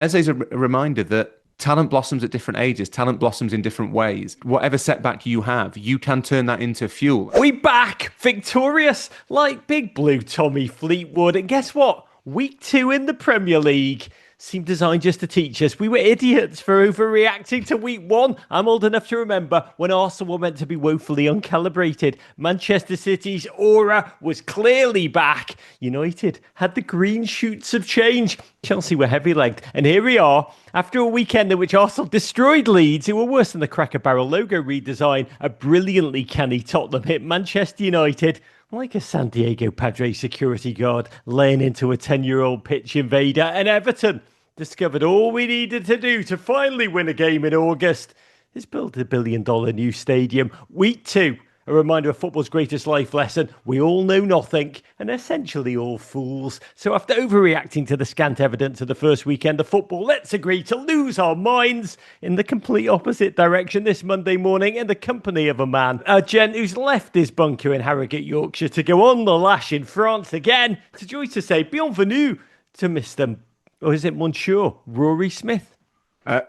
Eze's a reminder that talent blossoms at different ages, talent blossoms in different ways. Whatever setback you have, you can turn that into fuel. We back victorious like Big Blue Tommy Fleetwood. And guess what? Week 2 in the Premier League seemed designed just to teach us. We were idiots for overreacting to week 1. I'm old enough to remember when Arsenal were meant to be woefully uncalibrated. Manchester City's aura was clearly back. United had the green shoots of change. Chelsea were heavy-legged. And here we are, after a weekend in which Arsenal destroyed Leeds, who were worse than the Cracker Barrel logo redesign. A brilliantly canny Tottenham hit Manchester United like a San Diego Padres security guard laying into a 10-year-old pitch invader, and Everton discovered all we needed to do to finally win a game in August is build a billion-dollar new stadium. Week 2, a reminder of football's greatest life lesson. We all know nothing and essentially all fools. So after overreacting to the scant evidence of the first weekend of football, let's agree to lose our minds in the complete opposite direction this Monday morning in the company of a man, a gent who's left his bunker in Harrogate, Yorkshire to go on the lash in France again. To joy to say, bienvenue to Mr. Or is it Monsieur Rory Smith?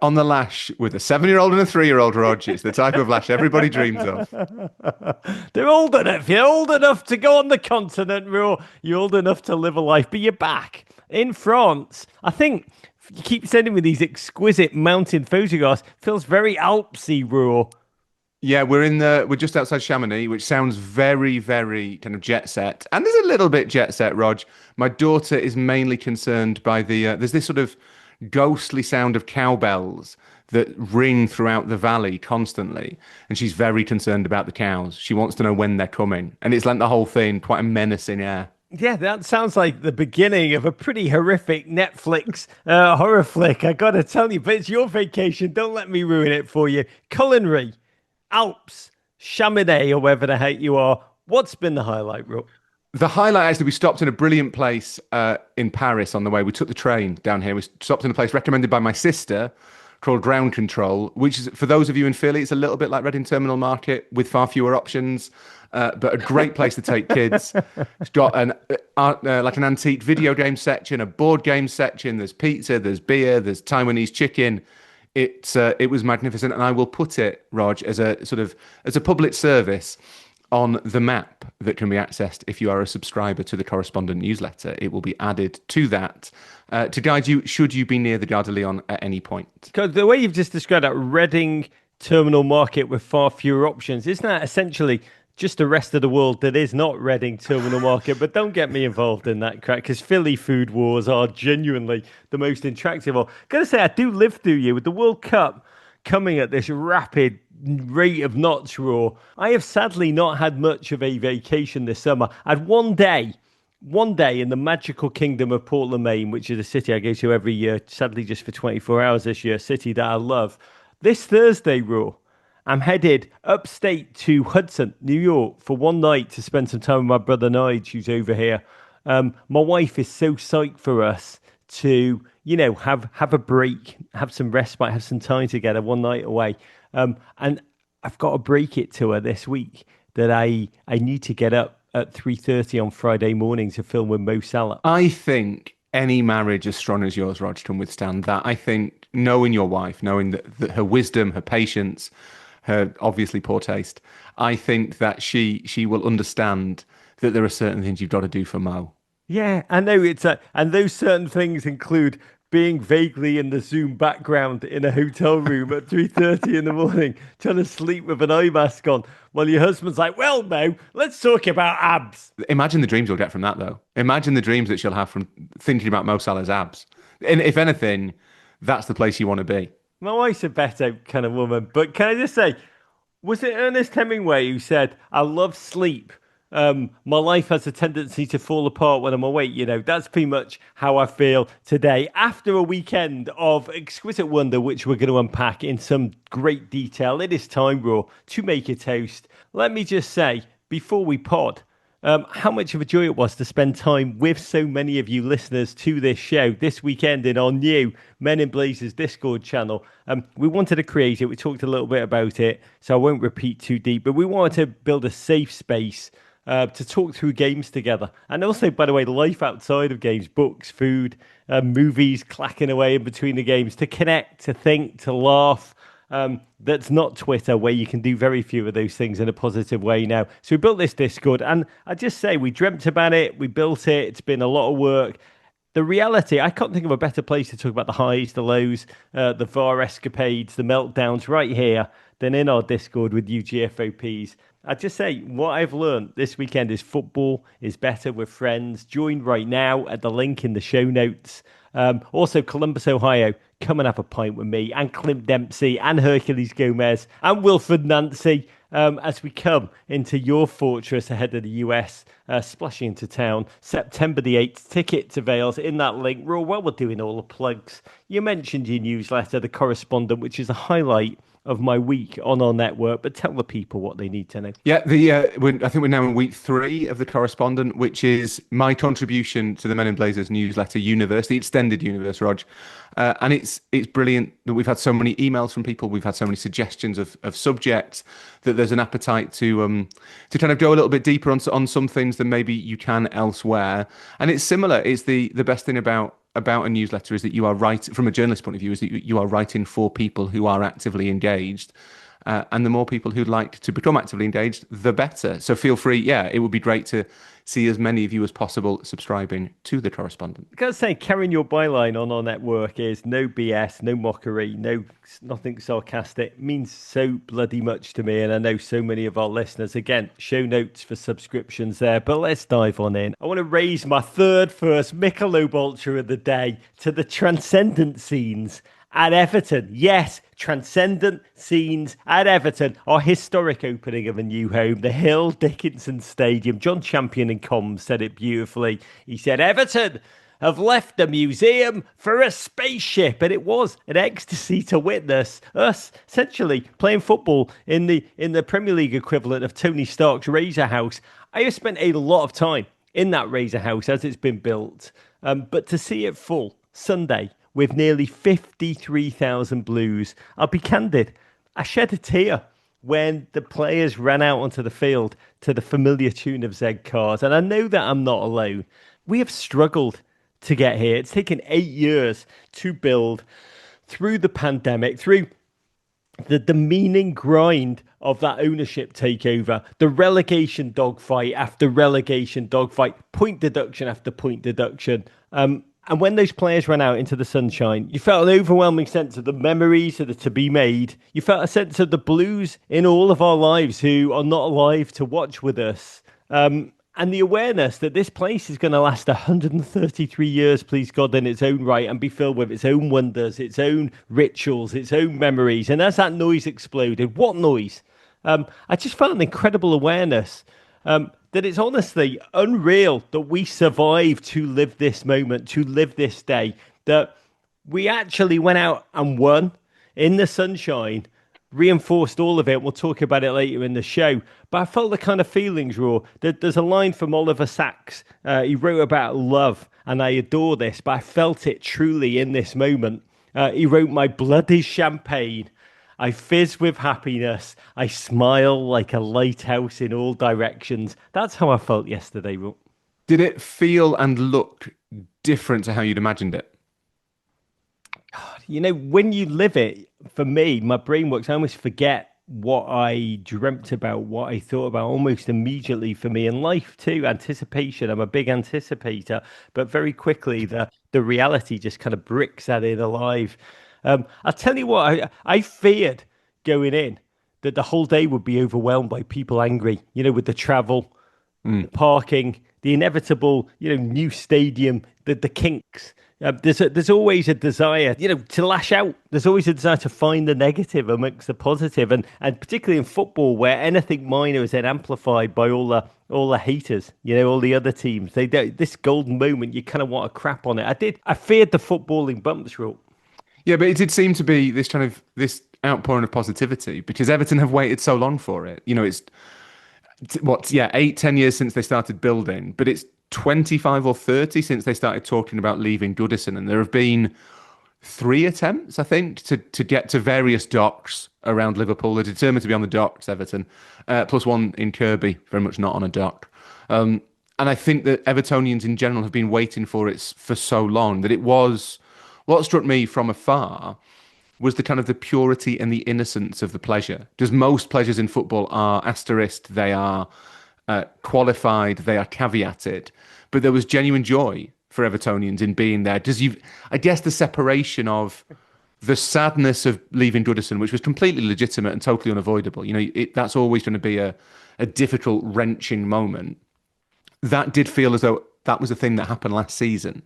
On the lash with a 7-year-old and a 3-year-old, Rog. It's the type of lash everybody dreams of. They're old enough. You're old enough to go on the continent, Raw. You're old enough to live a life, but you're back in France. I think you keep sending me these exquisite mountain photographs. Feels very Alpsy, Raw. Yeah, we're just outside Chamonix, which sounds very, very kind of jet set. And there's a little bit jet set, Rog. My daughter is mainly concerned by there's this sort of ghostly sound of cowbells that ring throughout the valley constantly. And she's very concerned about the cows. She wants to know when they're coming. And it's lent the whole thing quite a menacing air. Yeah, that sounds like the beginning of a pretty horrific Netflix horror flick, I gotta tell you. But it's your vacation. Don't let me ruin it for you. Culinary, Alps, Chamonix, or wherever the heck you are. What's been the highlight, Rook? The highlight, actually, we stopped in a brilliant place in Paris on the way. We took the train down here. We stopped in a place recommended by my sister called Ground Control, which is, for those of you in Philly, it's a little bit like Reading Terminal Market with far fewer options, but a great place to take kids. It's got like an antique video game section, a board game section. There's pizza, there's beer, there's Taiwanese chicken. It was magnificent, and I will put it, Rog, as a public service on the map that can be accessed if you are a subscriber to the correspondent newsletter. It will be added to that to guide you should you be near the Gare de Lyon at any point. Because the way you've just described that Reading terminal market with far fewer options, isn't that essentially just the rest of the world that is not Reading terminal market? But don't get me involved in that crack, because Philly food wars are genuinely the most intractable. Gotta say, I do live through you with the World Cup coming at this rapid rate of knots, Raw. I have sadly not had much of a vacation this summer. I had one day in the magical kingdom of Portland, Maine, which is a city I go to every year, sadly just for 24 hours this year, a city that I love. This Thursday, Raw, I'm headed upstate to Hudson, New York, for one night to spend some time with my brother Nige, who's over here. My wife is so psyched for us to, have a break, have some respite, have some time together, one night away. And I've got to break it to her this week that I need to get up at 3:30 on Friday morning to film with Mo Salah. I think any marriage as strong as yours, Rog, can withstand that. I think knowing your wife, knowing that her wisdom, her patience, her obviously poor taste, I think that she will understand that there are certain things you've got to do for Mo. Yeah, I know and those certain things include being vaguely in the Zoom background in a hotel room at 3:30 in the morning, trying to sleep with an eye mask on, while your husband's like, well, Mo, let's talk about abs. Imagine the dreams you'll get from that, though. Imagine the dreams that she'll have from thinking about Mo Salah's abs. And if anything, that's the place you want to be. My wife's a better kind of woman, but can I just say, was it Ernest Hemingway who said, I love sleep? My life has a tendency to fall apart when I'm awake. That's pretty much how I feel today after a weekend of exquisite wonder, which we're going to unpack in some great detail. It is time, Raw, to make a toast. Let me just say, before we pod, how much of a joy it was to spend time with so many of you listeners to this show this weekend in our new Men in Blazers Discord channel. We wanted to create it. We talked a little bit about it, so I won't repeat too deep, but we wanted to build a safe space to talk through games together. And also, by the way, life outside of games, books, food, movies, clacking away in between the games, to connect, to think, to laugh. That's not Twitter, where you can do very few of those things in a positive way now. So we built this Discord, and I just say we dreamt about it, we built it, it's been a lot of work. The reality, I can't think of a better place to talk about the highs, the lows, the VAR escapades, the meltdowns right here than in our Discord with you GFOPs. I just say what I've learned this weekend is football is better with friends. Join right now at the link in the show notes. Also, Columbus, Ohio, come and have a pint with me and Clint Dempsey and Hercules Gomez and Wilfred Nancy as we come into your fortress ahead of the US, splashing into town September the 8th. Tickets avails in that link. Well, we're doing all the plugs. You mentioned your newsletter, The Correspondent, which is a highlight of my week on our network, but tell the people what they need to know. Yeah, I think we're now in week 3 of The Correspondent, which is my contribution to the Men in Blazers newsletter universe, the extended universe, Rog. And it's brilliant that we've had so many emails from people, we've had so many suggestions of subjects, that there's an appetite to kind of go a little bit deeper on some things than maybe you can elsewhere. And it's similar. It's the best thing about a newsletter is that you are from a journalist point of view, is that you are writing for people who are actively engaged. And the more people who'd like to become actively engaged, the better. So feel free. Yeah, it would be great to see as many of you as possible subscribing to The Correspondent. I gotta say, carrying your byline on our network is no BS, no mockery, nothing sarcastic. It means so bloody much to me, and I know so many of our listeners. Again, show notes for subscriptions there, but let's dive on in. I want to raise my first Michelob Ultra of the day to the transcendent scenes at Everton. Yes, transcendent scenes at Everton. Our historic opening of a new home, the Hill Dickinson Stadium. John Champion in comms said it beautifully. He said, Everton have left the museum for a spaceship. And it was an ecstasy to witness us essentially playing football in the Premier League equivalent of Tony Stark's Razor House. I have spent a lot of time in that Razor House as it's been built. But to see it full Sunday, with nearly 53,000 Blues, I'll be candid, I shed a tear when the players ran out onto the field to the familiar tune of Z Cars. And I know that I'm not alone. We have struggled to get here. It's taken 8 years to build, through the pandemic, through the demeaning grind of that ownership takeover, the relegation dogfight after relegation dogfight, point deduction after point deduction. And when those players ran out into the sunshine, you felt an overwhelming sense of the memories that are to be made. You felt a sense of the Blues in all of our lives who are not alive to watch with us. And the awareness that this place is going to last 133 years, please God, in its own right, and be filled with its own wonders, its own rituals, its own memories. And as that noise exploded, what noise? I just felt an incredible awareness that it's honestly unreal that we survived to live this moment, to live this day, that we actually went out and won in the sunshine, reinforced all of it. We'll talk about it later in the show. But I felt the kind of feelings, Raw. There's a line from Oliver Sacks. He wrote about love, and I adore this, but I felt it truly in this moment. He wrote, my blood is champagne. I fizz with happiness. I smile like a lighthouse in all directions. That's how I felt yesterday, Rook. Did it feel and look different to how you'd imagined it? You know, when you live it, for me, my brain works. I almost forget what I dreamt about, what I thought about almost immediately for me in life too. Anticipation. I'm a big anticipator, but very quickly the reality just kind of bricks that in alive. I'll tell you what, I feared going in that the whole day would be overwhelmed by people angry, you know, with the travel, the parking, the inevitable, you know, new stadium, the kinks. There's always a desire, you know, to lash out. There's always a desire to find the negative amongst the positive, and particularly in football, where anything minor is then amplified by all the haters, you know, all the other teams. This golden moment, you kind of want to crap on it. I feared the footballing bumps, Rook. Yeah, but it did seem to be this outpouring of positivity because Everton have waited so long for it. You know, it's 8-10 years since they started building, but it's 25 or 30 since they started talking about leaving Goodison, and there have been 3 attempts, I think, to get to various docks around Liverpool. They're determined to be on the docks, Everton, plus one in Kirby, very much not on a dock. And I think that Evertonians in general have been waiting for it for so long that it was what struck me from afar was the kind of the purity and the innocence of the pleasure. Because most pleasures in football are asterisked, they are qualified, they are caveated, but there was genuine joy for Evertonians in being there. I guess the separation of the sadness of leaving Goodison, which was completely legitimate and totally unavoidable. That's always going to be a difficult, wrenching moment. That did feel as though that was a thing that happened last season.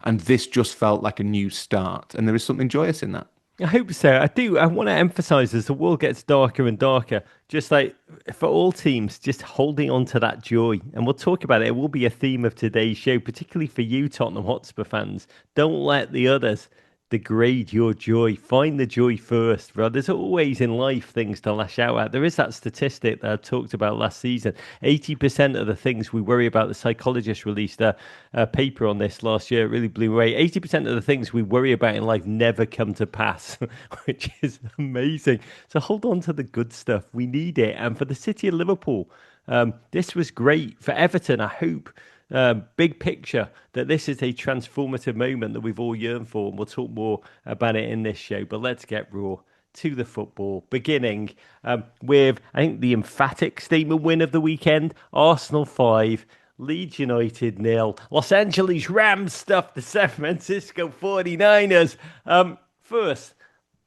And this just felt like a new start. And there is something joyous in that. I hope so. I do. I want to emphasize as the world gets darker and darker, just like for all teams, just holding on to that joy. And we'll talk about it. It will be a theme of today's show, particularly for you, Tottenham Hotspur fans. Don't let the others degrade your joy. Find the joy first, bro. There's always in life things to lash out at. There is that statistic that I talked about last season. 80% of the things we worry about, the psychologist released a paper on this last year. It really blew away. 80% of the things we worry about in life never come to pass, which is amazing. So hold on to the good stuff. We need it. And for the city of Liverpool, this was great. For Everton, I hope big picture that this is a transformative moment that we've all yearned for, and we'll talk more about it in this show. But let's get raw to the football, beginning with, I think, the emphatic statement win of the weekend. Arsenal 5, Leeds United 0. Los Angeles Rams stuffed the San Francisco 49ers. First,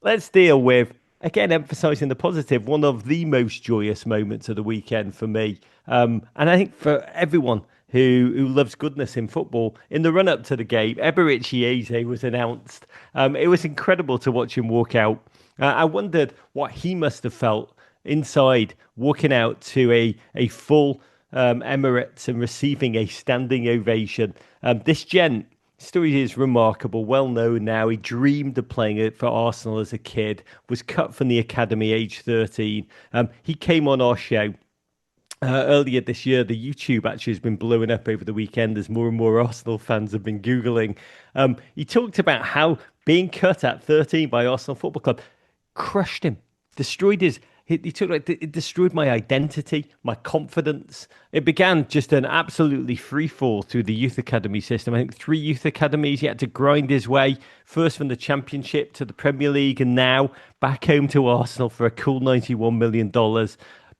let's deal with, again, emphasising the positive, one of the most joyous moments of the weekend for me. And I think for everyone who loves goodness in football, in the run-up to the game, Eberechi Eze was announced. It was incredible to watch him walk out. I wondered what he must have felt inside, walking out to a full Emirates and receiving a standing ovation. This gent, story is remarkable, well known now. He dreamed of playing for Arsenal as a kid, was cut from the academy age 13. He came on our show earlier this year. The YouTube actually has been blowing up over the weekend as more and more Arsenal fans have been Googling. He talked about how being cut at 13 by Arsenal Football Club crushed him, destroyed his... He took it destroyed my identity, my confidence. It began just an absolutely free fall through the youth academy system. I think 3 youth academies. He had to grind his way first from the Championship to the Premier League, and now back home to Arsenal for a cool $91 million.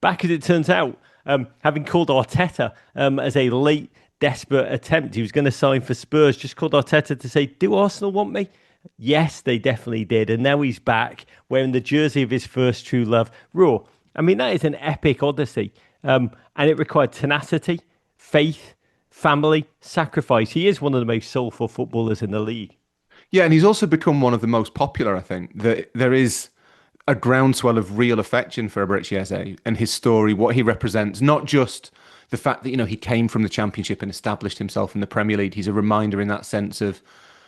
Back as it turns out, having called Arteta as a late desperate attempt, he was going to sign for Spurs. Just called Arteta to say, "Do Arsenal want me?" Yes, they definitely did. And now he's back wearing the jersey of his first true love. Raw. I mean, that is an epic odyssey. And it required tenacity, faith, family, sacrifice. He is one of the most soulful footballers in the league. Yeah, and he's also become one of the most popular, I think. There is a groundswell of real affection for Eberechi Eze and his story, what he represents, not just the fact that, he came from the Championship and established himself in the Premier League. He's a reminder in that sense of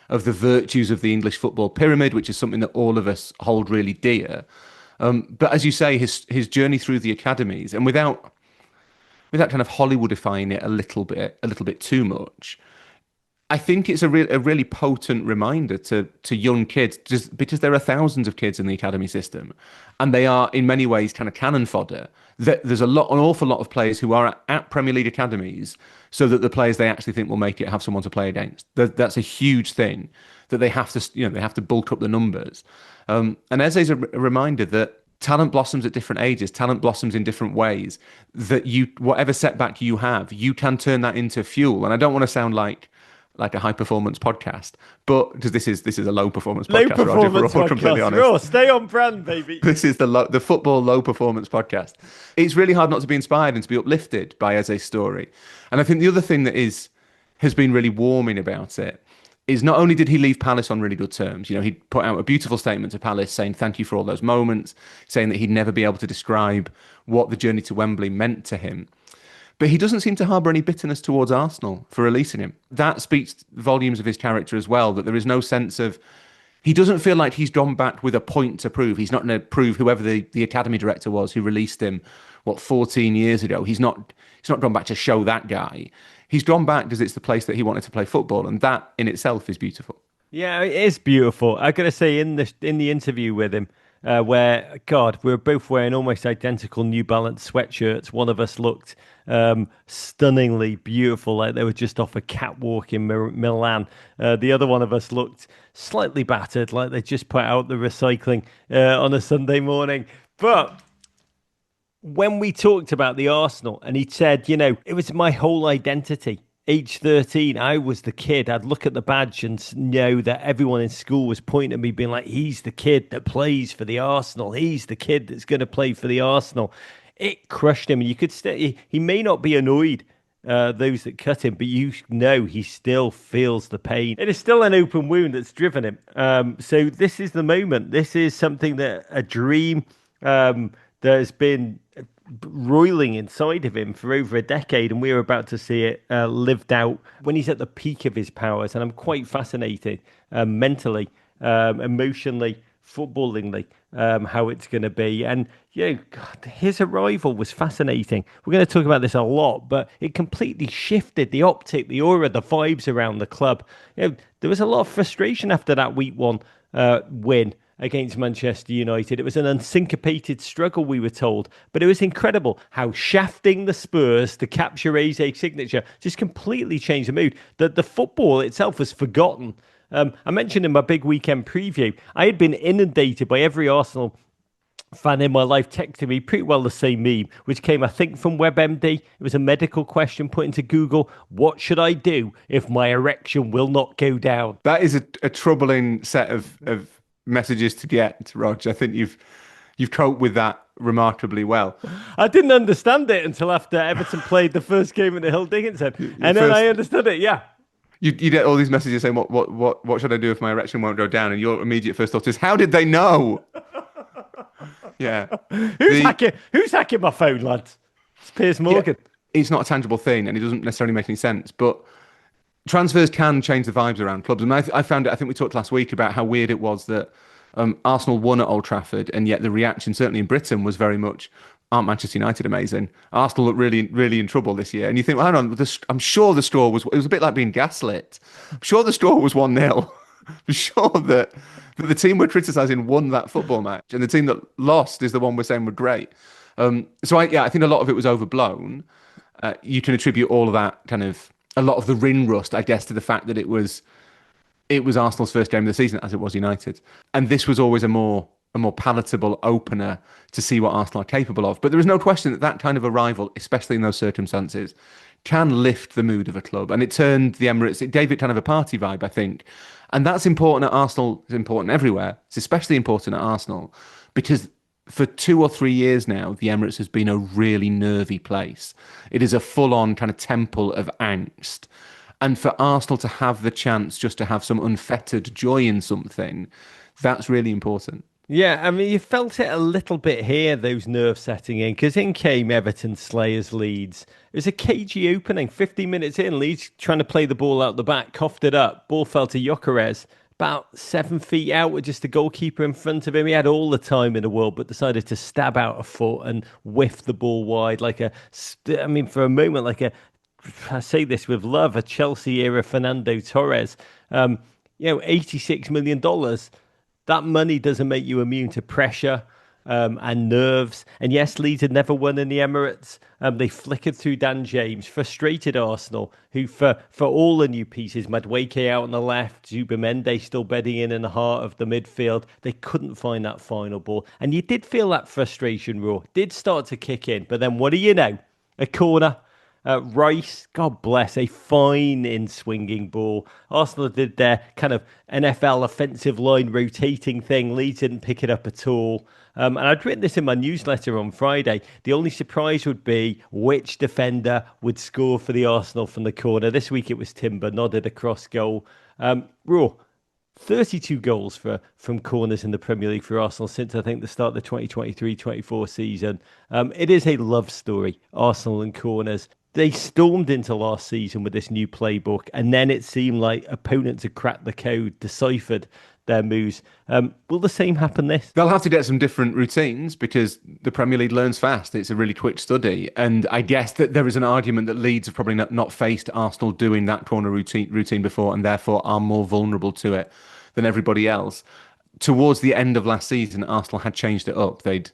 the virtues of the English football pyramid, which is something that all of us hold really dear. But as you say, his journey through the academies, and without kind of Hollywoodifying it a little bit too much, I think it's a really potent reminder to young kids, just because there are thousands of kids in the academy system, and they are in many ways kind of cannon fodder. That there's an awful lot of players who are at Premier League academies, so that the players they actually think will make it have someone to play against. That's a huge thing that they have to bulk up the numbers. And Eze is a reminder that talent blossoms at different ages. Talent blossoms in different ways. That whatever setback you have, you can turn that into fuel. And I don't want to sound like a high performance podcast, but because this is a low performance podcast. Low performance Roger, completely honest. Raw, stay on brand, baby. This is the football low performance podcast. It's really hard not to be inspired and to be uplifted by Eze's story. And I think the other thing that has been really warming about it is not only did he leave Palace on really good terms. He put out a beautiful statement to Palace saying thank you for all those moments, saying that he'd never be able to describe what the journey to Wembley meant to him. But he doesn't seem to harbour any bitterness towards Arsenal for releasing him. That speaks volumes of his character as well, that there is no sense of... He doesn't feel like he's gone back with a point to prove. He's not going to prove whoever the academy director was who released him, 14 years ago. He's not gone back to show that guy. He's gone back because it's the place that he wanted to play football, and that in itself is beautiful. Yeah, it is beautiful. I got to say, in the interview with him, where, God, we were both wearing almost identical New Balance sweatshirts. One of us looked stunningly beautiful, like they were just off a catwalk in Milan. The other one of us looked slightly battered, like they just put out the recycling on a Sunday morning. But when we talked about the Arsenal, and he said, it was my whole identity. Age 13, I was the kid. I'd look at the badge and know that everyone in school was pointing at me, being like, he's the kid that plays for the Arsenal. He's the kid that's going to play for the Arsenal. It crushed him. And you could he may not be annoyed, those that cut him, but he still feels the pain. It is still an open wound that's driven him. So this is the moment. This is something that a dream that has been roiling inside of him for over a decade, and we're about to see it lived out when he's at the peak of his powers. And I'm quite fascinated mentally, emotionally, footballingly, how it's going to be. And God, his arrival was fascinating. We're going to talk about this a lot, but it completely shifted the optic, the aura, the vibes around the club. There was a lot of frustration after that week one win against Manchester United. It was an unsyncopated struggle, we were told, but it was incredible how shafting the Spurs to capture Eze's signature just completely changed the mood. The football itself was forgotten. I mentioned in my big weekend preview, I had been inundated by every Arsenal fan in my life texting me pretty well the same meme, which came, I think, from WebMD. It was a medical question put into Google. What should I do if my erection will not go down? That is a troubling set of messages to get, Rog. I think you've coped with that remarkably well. I didn't understand it until after Everton played the first game at the Hill Dickinson, and then I understood it. Yeah, you get all these messages saying, "What should I do if my erection won't go down?" And your immediate first thought is, "How did they know?" Yeah, who's hacking my phone, lads? It's Piers Morgan. Yeah, it's not a tangible thing, and it doesn't necessarily make any sense, but transfers can change the vibes around clubs. And I found it, I think we talked last week about how weird it was that Arsenal won at Old Trafford, and yet the reaction, certainly in Britain, was very much, aren't Manchester United amazing? Arsenal look really, really in trouble this year. And you think, well, hang on, I'm sure the straw was, it was a bit like being gaslit. I'm sure the straw was 1-0. I'm sure that the team we're criticising won that football match, and the team that lost is the one we're saying were great. So I think a lot of it was overblown. You can attribute all of that a lot of the ring rust, I guess, to the fact that it was Arsenal's first game of the season, as it was United. And this was always a more palatable opener to see what Arsenal are capable of. But there is no question that kind of arrival, especially in those circumstances, can lift the mood of a club. And it turned the Emirates, it gave it kind of a party vibe, I think. And that's important at Arsenal. It's important everywhere. It's especially important at Arsenal because for 2 or 3 years now, the Emirates has been a really nervy place. It is a full-on kind of temple of angst. And for Arsenal to have the chance just to have some unfettered joy in something, that's really important. Yeah, I mean, you felt it a little bit here, those nerves setting in, because in came Everton Slayers Leeds. It was a cagey opening. 15 minutes in, Leeds trying to play the ball out the back, coughed it up, ball fell to Gyökeres, about 7 feet out with just the goalkeeper in front of him. He had all the time in the world, but decided to stab out a foot and whiff the ball wide for a moment, I say this with love, a Chelsea era Fernando Torres. $86 million. That money doesn't make you immune to pressure and nerves. And yes, Leeds had never won in the Emirates. They flickered through Dan James, frustrated Arsenal, who for all the new pieces, Madueke out on the left, Zubimendi still bedding in the heart of the midfield, they couldn't find that final ball. And you did feel that frustration, Raw, did start to kick in. But then what do you know? A corner. Rice, God bless, a fine in-swinging ball. Arsenal did their kind of NFL offensive line rotating thing. Leeds didn't pick it up at all. And I'd written this in my newsletter on Friday. The only surprise would be which defender would score for the Arsenal from the corner. This week it was Timber, nodded a cross goal. Raw, 32 goals from corners in the Premier League for Arsenal since, I think, the start of the 2023-24 season. It is a love story, Arsenal and corners. They stormed into last season with this new playbook, and then it seemed like opponents had cracked the code, deciphered their moves. Will the same happen this? They'll have to get some different routines because the Premier League learns fast. It's a really quick study. And I guess that there is an argument that Leeds have probably not faced Arsenal doing that corner routine before and therefore are more vulnerable to it than everybody else. towards the end of last season, Arsenal had changed it up. They'd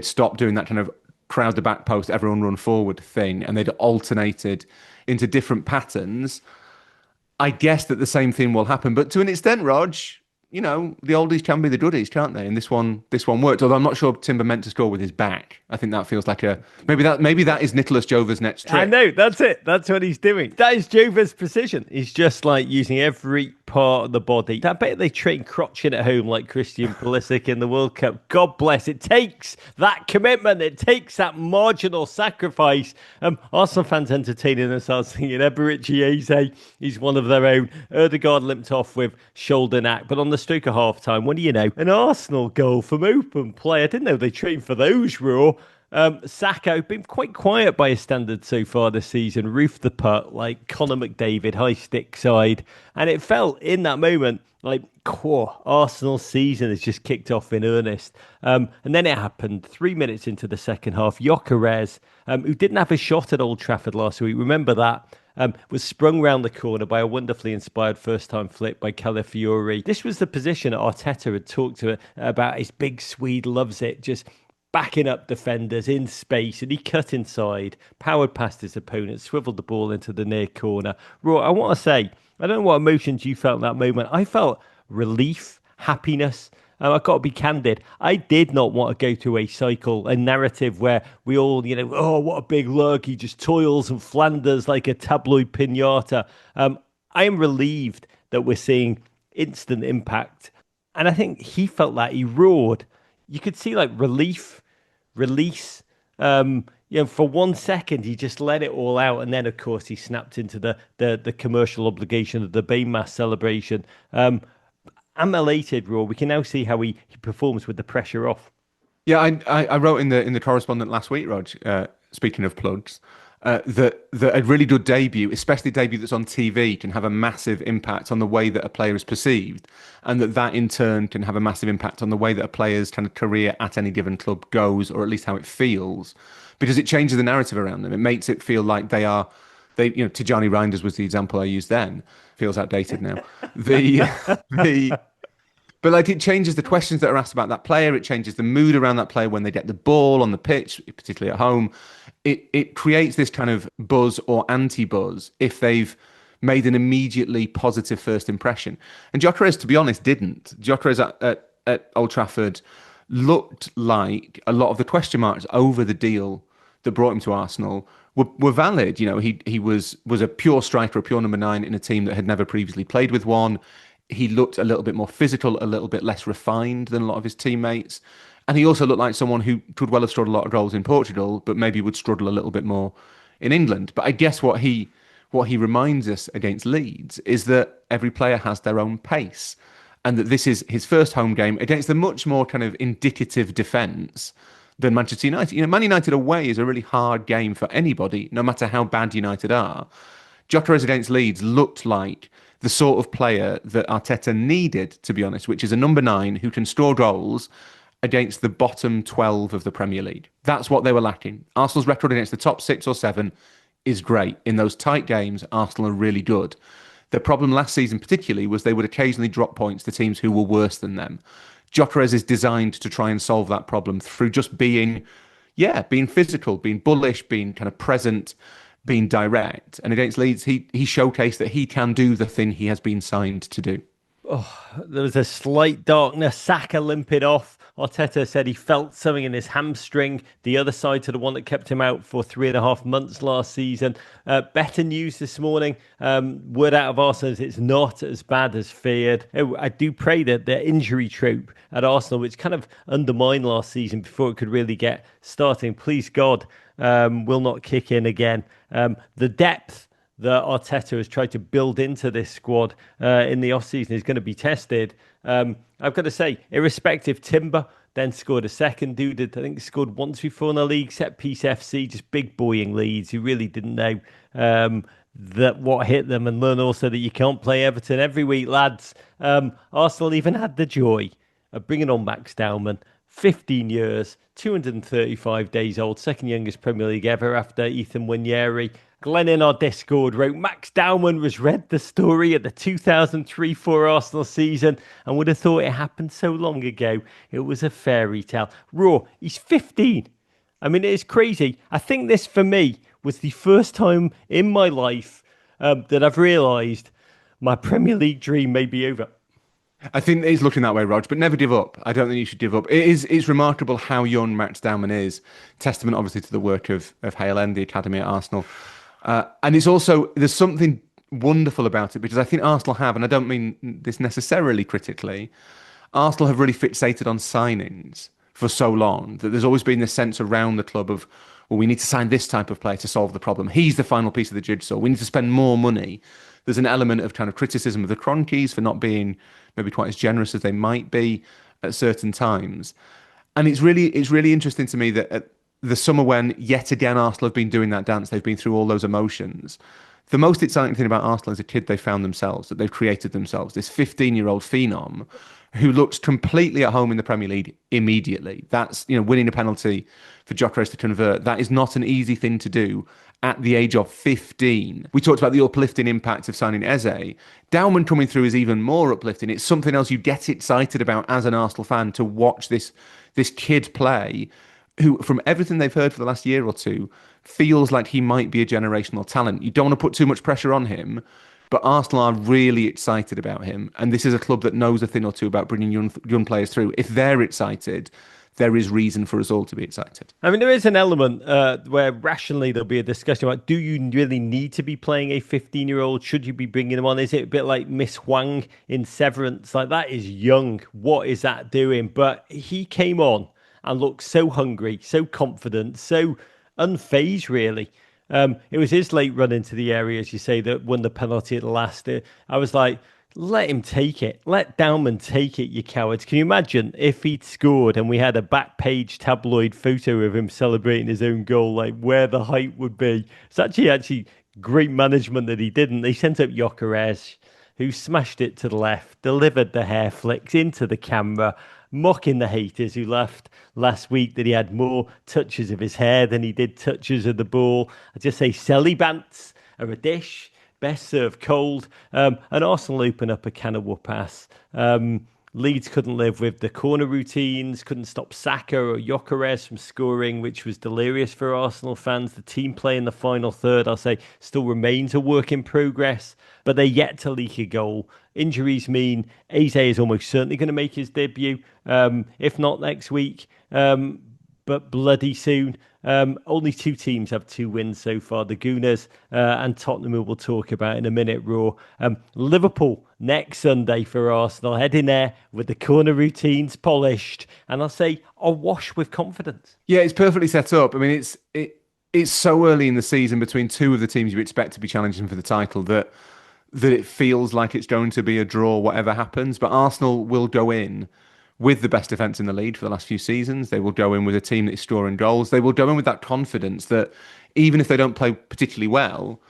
stopped doing that kind of crowd the back post, everyone run forward thing, and they'd alternated into different patterns. I guess that the same thing will happen, but to an extent, Rog, the oldies can be the goodies, can't they? And this one worked. Although I'm not sure Timber meant to score with his back. I think that feels like maybe that is Nicholas Jover's next trick. I know, that's it. That's what he's doing. That is Jover's precision. He's just like using every part of the body. I bet they train crotching at home like Christian Pulisic in the World Cup. God bless. It takes that commitment. It takes that marginal sacrifice. Arsenal fans entertaining themselves singing Eberechi Eze. He's one of their own. Erdegaard limped off with shoulder knack. But on the stroke of half time, what do you know? An Arsenal goal from open play. I didn't know they trained for those, Raw. Saka, been quite quiet by his standards so far this season, roofed the putt like Conor McDavid, high stick side. And it felt in that moment like, Arsenal's season has just kicked off in earnest. And then it happened 3 minutes into the second half. Gyökeres, who didn't have a shot at Old Trafford last week, remember that? Was sprung round the corner by a wonderfully inspired first-time flick by Calafiori. This was the position Arteta had talked to about. His big Swede loves it, just backing up defenders in space, and he cut inside, powered past his opponent, swiveled the ball into the near corner. Roy, I want to say, I don't know what emotions you felt in that moment. I felt relief, happiness. I've got to be candid. I did not want to go to a narrative where we all, oh, what a big lug. He just toils and Flanders like a tabloid pinata. I am relieved that we're seeing instant impact. And I think he felt that. He roared. You could see like relief, release. For 1 second, he just let it all out. And then, of course, he snapped into the commercial obligation of the Baymass celebration. I'm elated, Raw. We can now see how he performs with the pressure off. Yeah, I wrote in the correspondent last week, Rog, speaking of plugs, that a really good debut, especially a debut that's on TV, can have a massive impact on the way that a player is perceived, and that in turn can have a massive impact on the way that a player's kind of career at any given club goes, or at least how it feels, because it changes the narrative around them. It makes it feel like Tijani Reinders was the example I used then. Feels outdated now. But like it changes the questions that are asked about that player. It changes the mood around that player when they get the ball on the pitch, particularly at home. It creates this kind of buzz or anti-buzz if they've made an immediately positive first impression. And Gyökeres, to be honest, didn't. Gyökeres at Old Trafford looked like a lot of the question marks over the deal that brought him to Arsenal were valid. He was a pure striker, a pure number 9 in a team that had never previously played with one. He looked a little bit more physical, a little bit less refined than a lot of his teammates. And he also looked like someone who could well have scored a lot of goals in Portugal, but maybe would struggle a little bit more in England. But I guess what he reminds us against Leeds is that every player has their own pace, and that this is his first home game against a much more kind of indicative defence than Manchester United. Man United away is a really hard game for anybody, no matter how bad United are. Gyökeres against Leeds looked like the sort of player that Arteta needed, to be honest, which is a number 9 who can score goals against the bottom 12 of the Premier League. That's what they were lacking. Arsenal's record against the top 6 or 7 is great. In those tight games, Arsenal are really good. The problem last season particularly was they would occasionally drop points to teams who were worse than them. Gyökeres is designed to try and solve that problem through just being physical, being bullish, being kind of present, being direct. And against Leeds, he showcased that he can do the thing he has been signed to do. Oh, there was a slight darkness. Saka limping off. Arteta said he felt something in his hamstring, the other side to the one that kept him out for 3.5 months last season. Better news this morning. Word out of Arsenal is it's not as bad as feared. I do pray that the injury trope at Arsenal, which kind of undermined last season before it could really get starting, please God, will not kick in again. The depth that Arteta has tried to build into this squad in the offseason is going to be tested. I've got to say, irrespective, Timber then scored a second. Dude, I think scored once before in the league. Set piece FC, just big boying Leeds who really didn't know that what hit them, and learn also that you can't play Everton every week, lads. Arsenal even had the joy of bringing on Max Dowman. 15 years, 235 days old, second youngest Premier League ever after Ethan Nwaneri. Glenn in our Discord wrote, Max Dowman was read the story of the 2003-4 Arsenal season and would have thought it happened so long ago. It was a fairy tale. Raw, he's 15. I mean, it is crazy. I think this, for me, was the first time in my life that I've realised my Premier League dream may be over. I think it's looking that way, Rog, but never give up. I don't think you should give up. It's remarkable how young Max Dowman is. Testament, obviously, to the work of Hale End, the academy at Arsenal. And it's also, there's something wonderful about it because I think Arsenal have, and I don't mean this necessarily critically, Arsenal have really fixated on signings for so long that there's always been this sense around the club of, well, we need to sign this type of player to solve the problem. He's the final piece of the jigsaw. We need to spend more money. There's an element of kind of criticism of the Kroenkes for not being maybe quite as generous as they might be at certain times. And it's really interesting to me that at the summer when yet again Arsenal have been doing that dance, they've been through all those emotions. The most exciting thing about Arsenal is a kid they found themselves, that they've created themselves, this 15-year-old phenom who looks completely at home in the Premier League immediately. That's, winning a penalty for Gyökeres to convert. That is not an easy thing to do at the age of 15. We talked about the uplifting impact of signing Eze. Dowman coming through is even more uplifting. It's something else you get excited about as an Arsenal fan to watch this kid play, who, from everything they've heard for the last year or two, feels like he might be a generational talent. You don't want to put too much pressure on him, but Arsenal are really excited about him. And this is a club that knows a thing or two about bringing young players through. If they're excited, there is reason for us all to be excited. I mean, there is an element where rationally there'll be a discussion about, do you really need to be playing a 15-year-old? Should you be bringing him on? Is it a bit like Miss Huang in Severance? Like, that is young. What is that doing? But he came on and looked so hungry, so confident, so unfazed, really. It was his late run into the area, as you say, that won the penalty at the last. I was like, let him take it. Let Dowman take it, you cowards. Can you imagine if he'd scored and we had a back page tabloid photo of him celebrating his own goal, like where the hype would be? It's actually great management that he didn't. They sent up Gyökeres, who smashed it to the left, delivered the hair flicks into the camera, mocking the haters who laughed last week that he had more touches of his hair than he did touches of the ball. I just say Selly Bants are a dish, best served cold. And Arsenal open up a can of whoop-ass. Leeds couldn't live with the corner routines, couldn't stop Saka or Gyökeres from scoring, which was delirious for Arsenal fans. The team play in the final third, I'll say, still remains a work in progress, but they're yet to leak a goal. Injuries mean Eze is almost certainly going to make his debut, if not next week, but bloody soon. Only two teams have 2 wins so far, the Gooners and Tottenham, who we'll talk about in a minute, Raw. Liverpool next Sunday for Arsenal, heading there with the corner routines polished, and I'll say awash with confidence. Yeah, it's perfectly set up. I mean, it's so early in the season between two of the teams you expect to be challenging for the title that it feels like it's going to be a draw whatever happens, but Arsenal will go in with the best defence in the league for the last few seasons. They will go in with a team that is scoring goals. They will go in with that confidence that even if they don't play particularly well,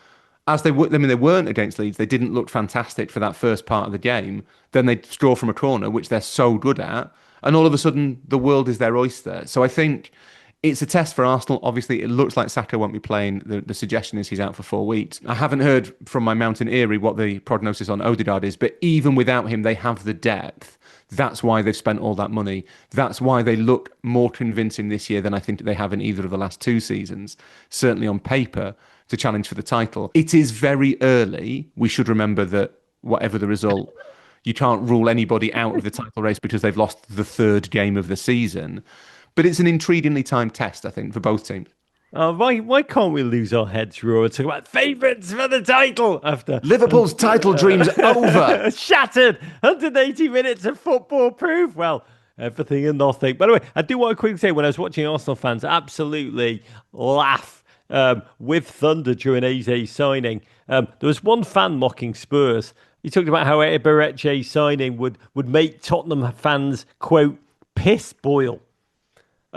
as they weren't against Leeds, they didn't look fantastic for that first part of the game. Then they score from a corner, which they're so good at, and all of a sudden the world is their oyster. So I think it's a test for Arsenal. Obviously, it looks like Saka won't be playing. The suggestion is he's out for 4 weeks. I haven't heard from my Mountain Eyrie what the prognosis on Odegaard is, but even without him, they have the depth. That's why they've spent all that money. That's why they look more convincing this year than I think they have in either of the last 2 seasons, certainly on paper, to challenge for the title. It is very early. We should remember that whatever the result, you can't rule anybody out of the title race because they've lost the 3rd game of the season. But it's an intriguingly timed test, I think, for both teams. Why can't we lose our heads, Raw, and talk about favourites for the title after Liverpool's title dreams over? Shattered. 180 minutes of football proof. Well, everything and nothing. By the way, I do want to quickly say, when I was watching Arsenal fans absolutely laugh with thunder during Eze's signing, there was one fan mocking Spurs. He talked about how Eberechi signing would make Tottenham fans, quote, piss boil.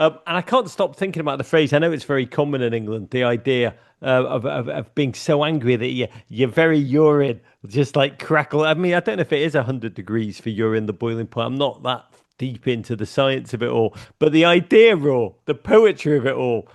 And I can't stop thinking about the phrase. I know it's very common in England, the idea of being so angry that your very urine just like crackle. I mean, I don't know if it is 100 degrees for urine, the boiling point. I'm not that deep into the science of it all. But the idea, Raw, the poetry of it all,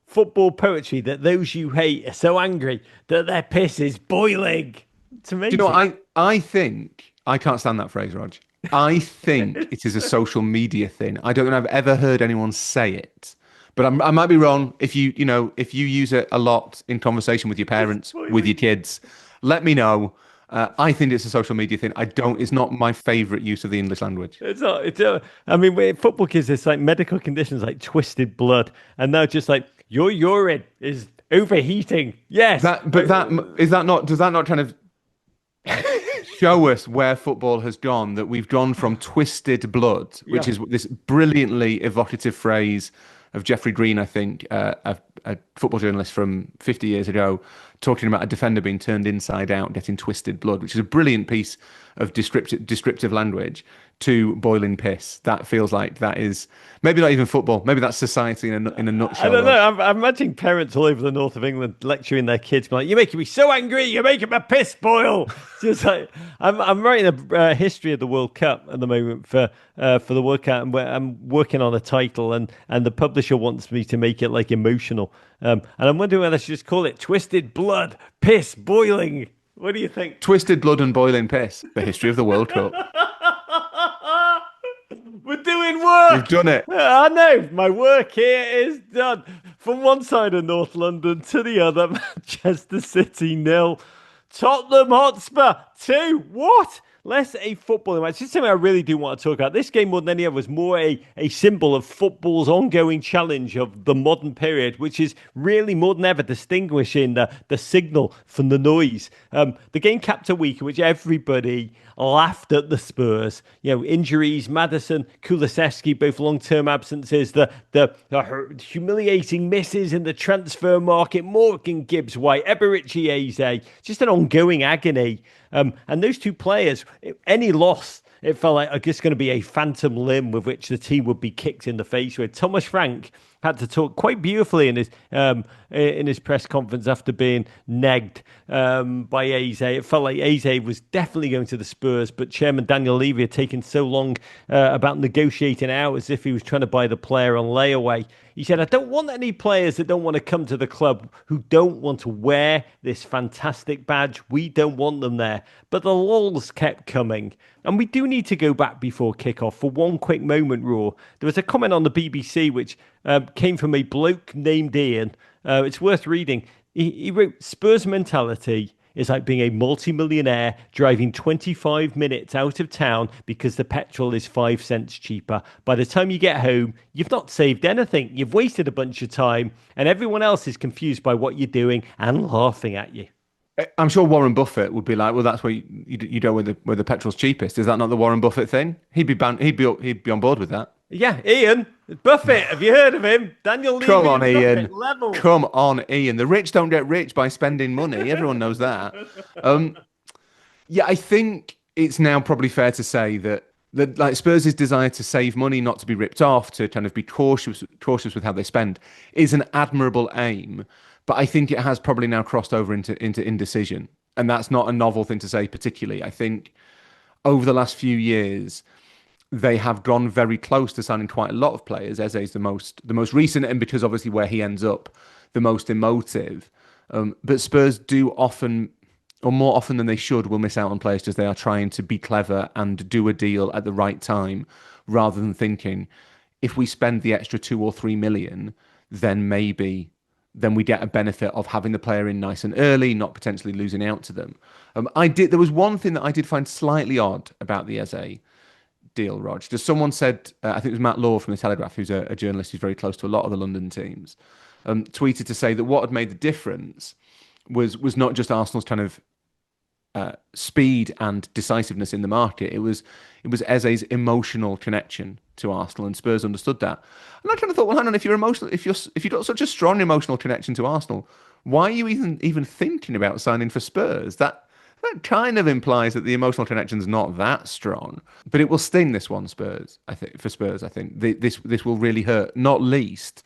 football poetry that those you hate are so angry that their piss is boiling. It's Do amazing. you know what? I think I can't stand that phrase, Rog. I think it is a social media thing. I don't know if I've ever heard anyone say it, but I might be wrong. If you use it a lot in conversation with your parents, with your kids, let me know. I think it's a social media thing. I don't. It's not my favorite use of the English language. It's not. I mean, with football kids, it's like medical conditions like twisted blood, and now just like your urine is overheating. Yes, Does that not kind of show us where football has gone? That we've gone from twisted blood, which is this brilliantly evocative phrase of Jeffrey Green, I think, a football journalist from 50 years ago, talking about a defender being turned inside out, getting twisted blood, which is a brilliant piece of descriptive language, to boiling piss. That feels like that is maybe not even football. Maybe that's society in a nutshell. I don't know. I'm imagining parents all over the north of England lecturing their kids, like, "You're making me so angry. You're making my piss boil." Just like I'm writing a history of the World Cup at the moment for the World Cup, and I'm working on a title, and the publisher wants me to make it like emotional. And I'm wondering whether I should just call it "Twisted Blood, Piss Boiling." What do you think? Twisted blood and boiling piss. The history of the World Cup. We're doing work. We've done it. I know. My work here is done. From one side of North London to the other, Manchester City 0, Tottenham Hotspur 2. What? Less a footballing match. This is something I really do want to talk about. This game, more than any other, was more a symbol of football's ongoing challenge of the modern period, which is really more than ever distinguishing the signal from the noise. The game capped a week in which everybody laughed at the Spurs. Injuries, Maddison, Kulusevski, both long-term absences, the humiliating misses in the transfer market, Morgan Gibbs-White, Eberechi Eze, just an ongoing agony. And those two players, any loss, it felt like just going to be a phantom limb with which the team would be kicked in the face with. Thomas Frank had to talk quite beautifully in his press conference after being negged by Eze. It felt like Eze was definitely going to the Spurs, but Chairman Daniel Levy had taken so long about negotiating out as if he was trying to buy the player on layaway. He said, "I don't want any players that don't want to come to the club, who don't want to wear this fantastic badge. We don't want them there." But the lulls kept coming. And we do need to go back before kickoff for one quick moment, Raw. There was a comment on the BBC which came from a bloke named Ian. It's worth reading. He wrote, "Spurs mentality is like being a multi-millionaire driving 25 minutes out of town because the petrol is 5 cents cheaper. By the time you get home, you've not saved anything. You've wasted a bunch of time, and everyone else is confused by what you're doing and laughing at you." I'm sure Warren Buffett would be like, "Well, that's where you go where the petrol's cheapest." Is that not the Warren Buffett thing? He'd be on board with that. Yeah, Ian Buffett. Have you heard of him? Daniel Levy. Come on, Ian. Buffett level. Come on, Ian. The rich don't get rich by spending money. Everyone knows that. Yeah, I think it's now probably fair to say that like Spurs' desire to save money, not to be ripped off, to kind of be cautious with how they spend, is an admirable aim. But I think it has probably now crossed over into indecision. And that's not a novel thing to say particularly. I think over the last few years, they have gone very close to signing quite a lot of players. Eze is the most recent, and because obviously where he ends up, the most emotive. But Spurs do often, or more often than they should, will miss out on players because they are trying to be clever and do a deal at the right time, rather than thinking, if we spend the extra 2 or 3 million, then we get a benefit of having the player in nice and early, not potentially losing out to them. There was one thing that I did find slightly odd about the Eze deal, Rog. Just someone said, I think it was Matt Law from The Telegraph, who's a journalist who's very close to a lot of the London teams, tweeted to say that what had made the difference was not just Arsenal's kind of speed and decisiveness in the market. It was Eze's emotional connection to Arsenal, and Spurs understood that. And I kind of thought, well, hang on, if you've got such a strong emotional connection to Arsenal, why are you even thinking about signing for Spurs? That kind of implies that the emotional connection's not that strong. But it will sting this one, Spurs. I think this will really hurt. Not least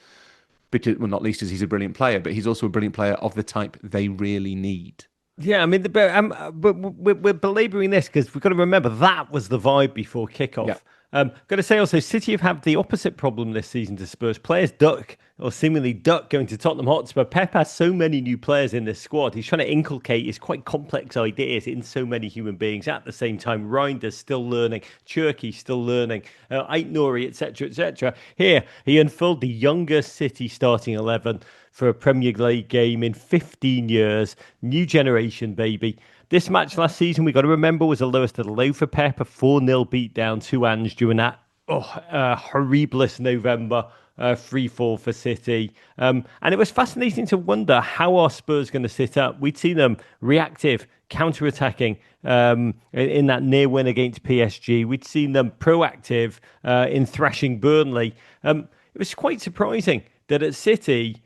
because, well, not least as he's a brilliant player, but he's also a brilliant player of the type they really need. Yeah, I mean, but we're belaboring this because we've got to remember that was the vibe before kickoff. Got to say also, City have had the opposite problem this season to Spurs. Players duck or seemingly duck going to Tottenham Hotspur. Pep has so many new players in this squad. He's trying to inculcate his quite complex ideas in so many human beings at the same time. Reinder's still learning. Churky's still learning. Ait-Nouri, etc., etc. Here, he unfurled the youngest City starting 11 for a Premier League game in 15 years. New generation, baby. This match last season, we got to remember, was the lowest of the low for Pep, a 4-0 beatdown to Ange during that horriblest November 3-4 for City. And it was fascinating to wonder how are Spurs going to sit up. We'd seen them reactive, counter-attacking in that near win against PSG. We'd seen them proactive in thrashing Burnley. It was quite surprising that at City,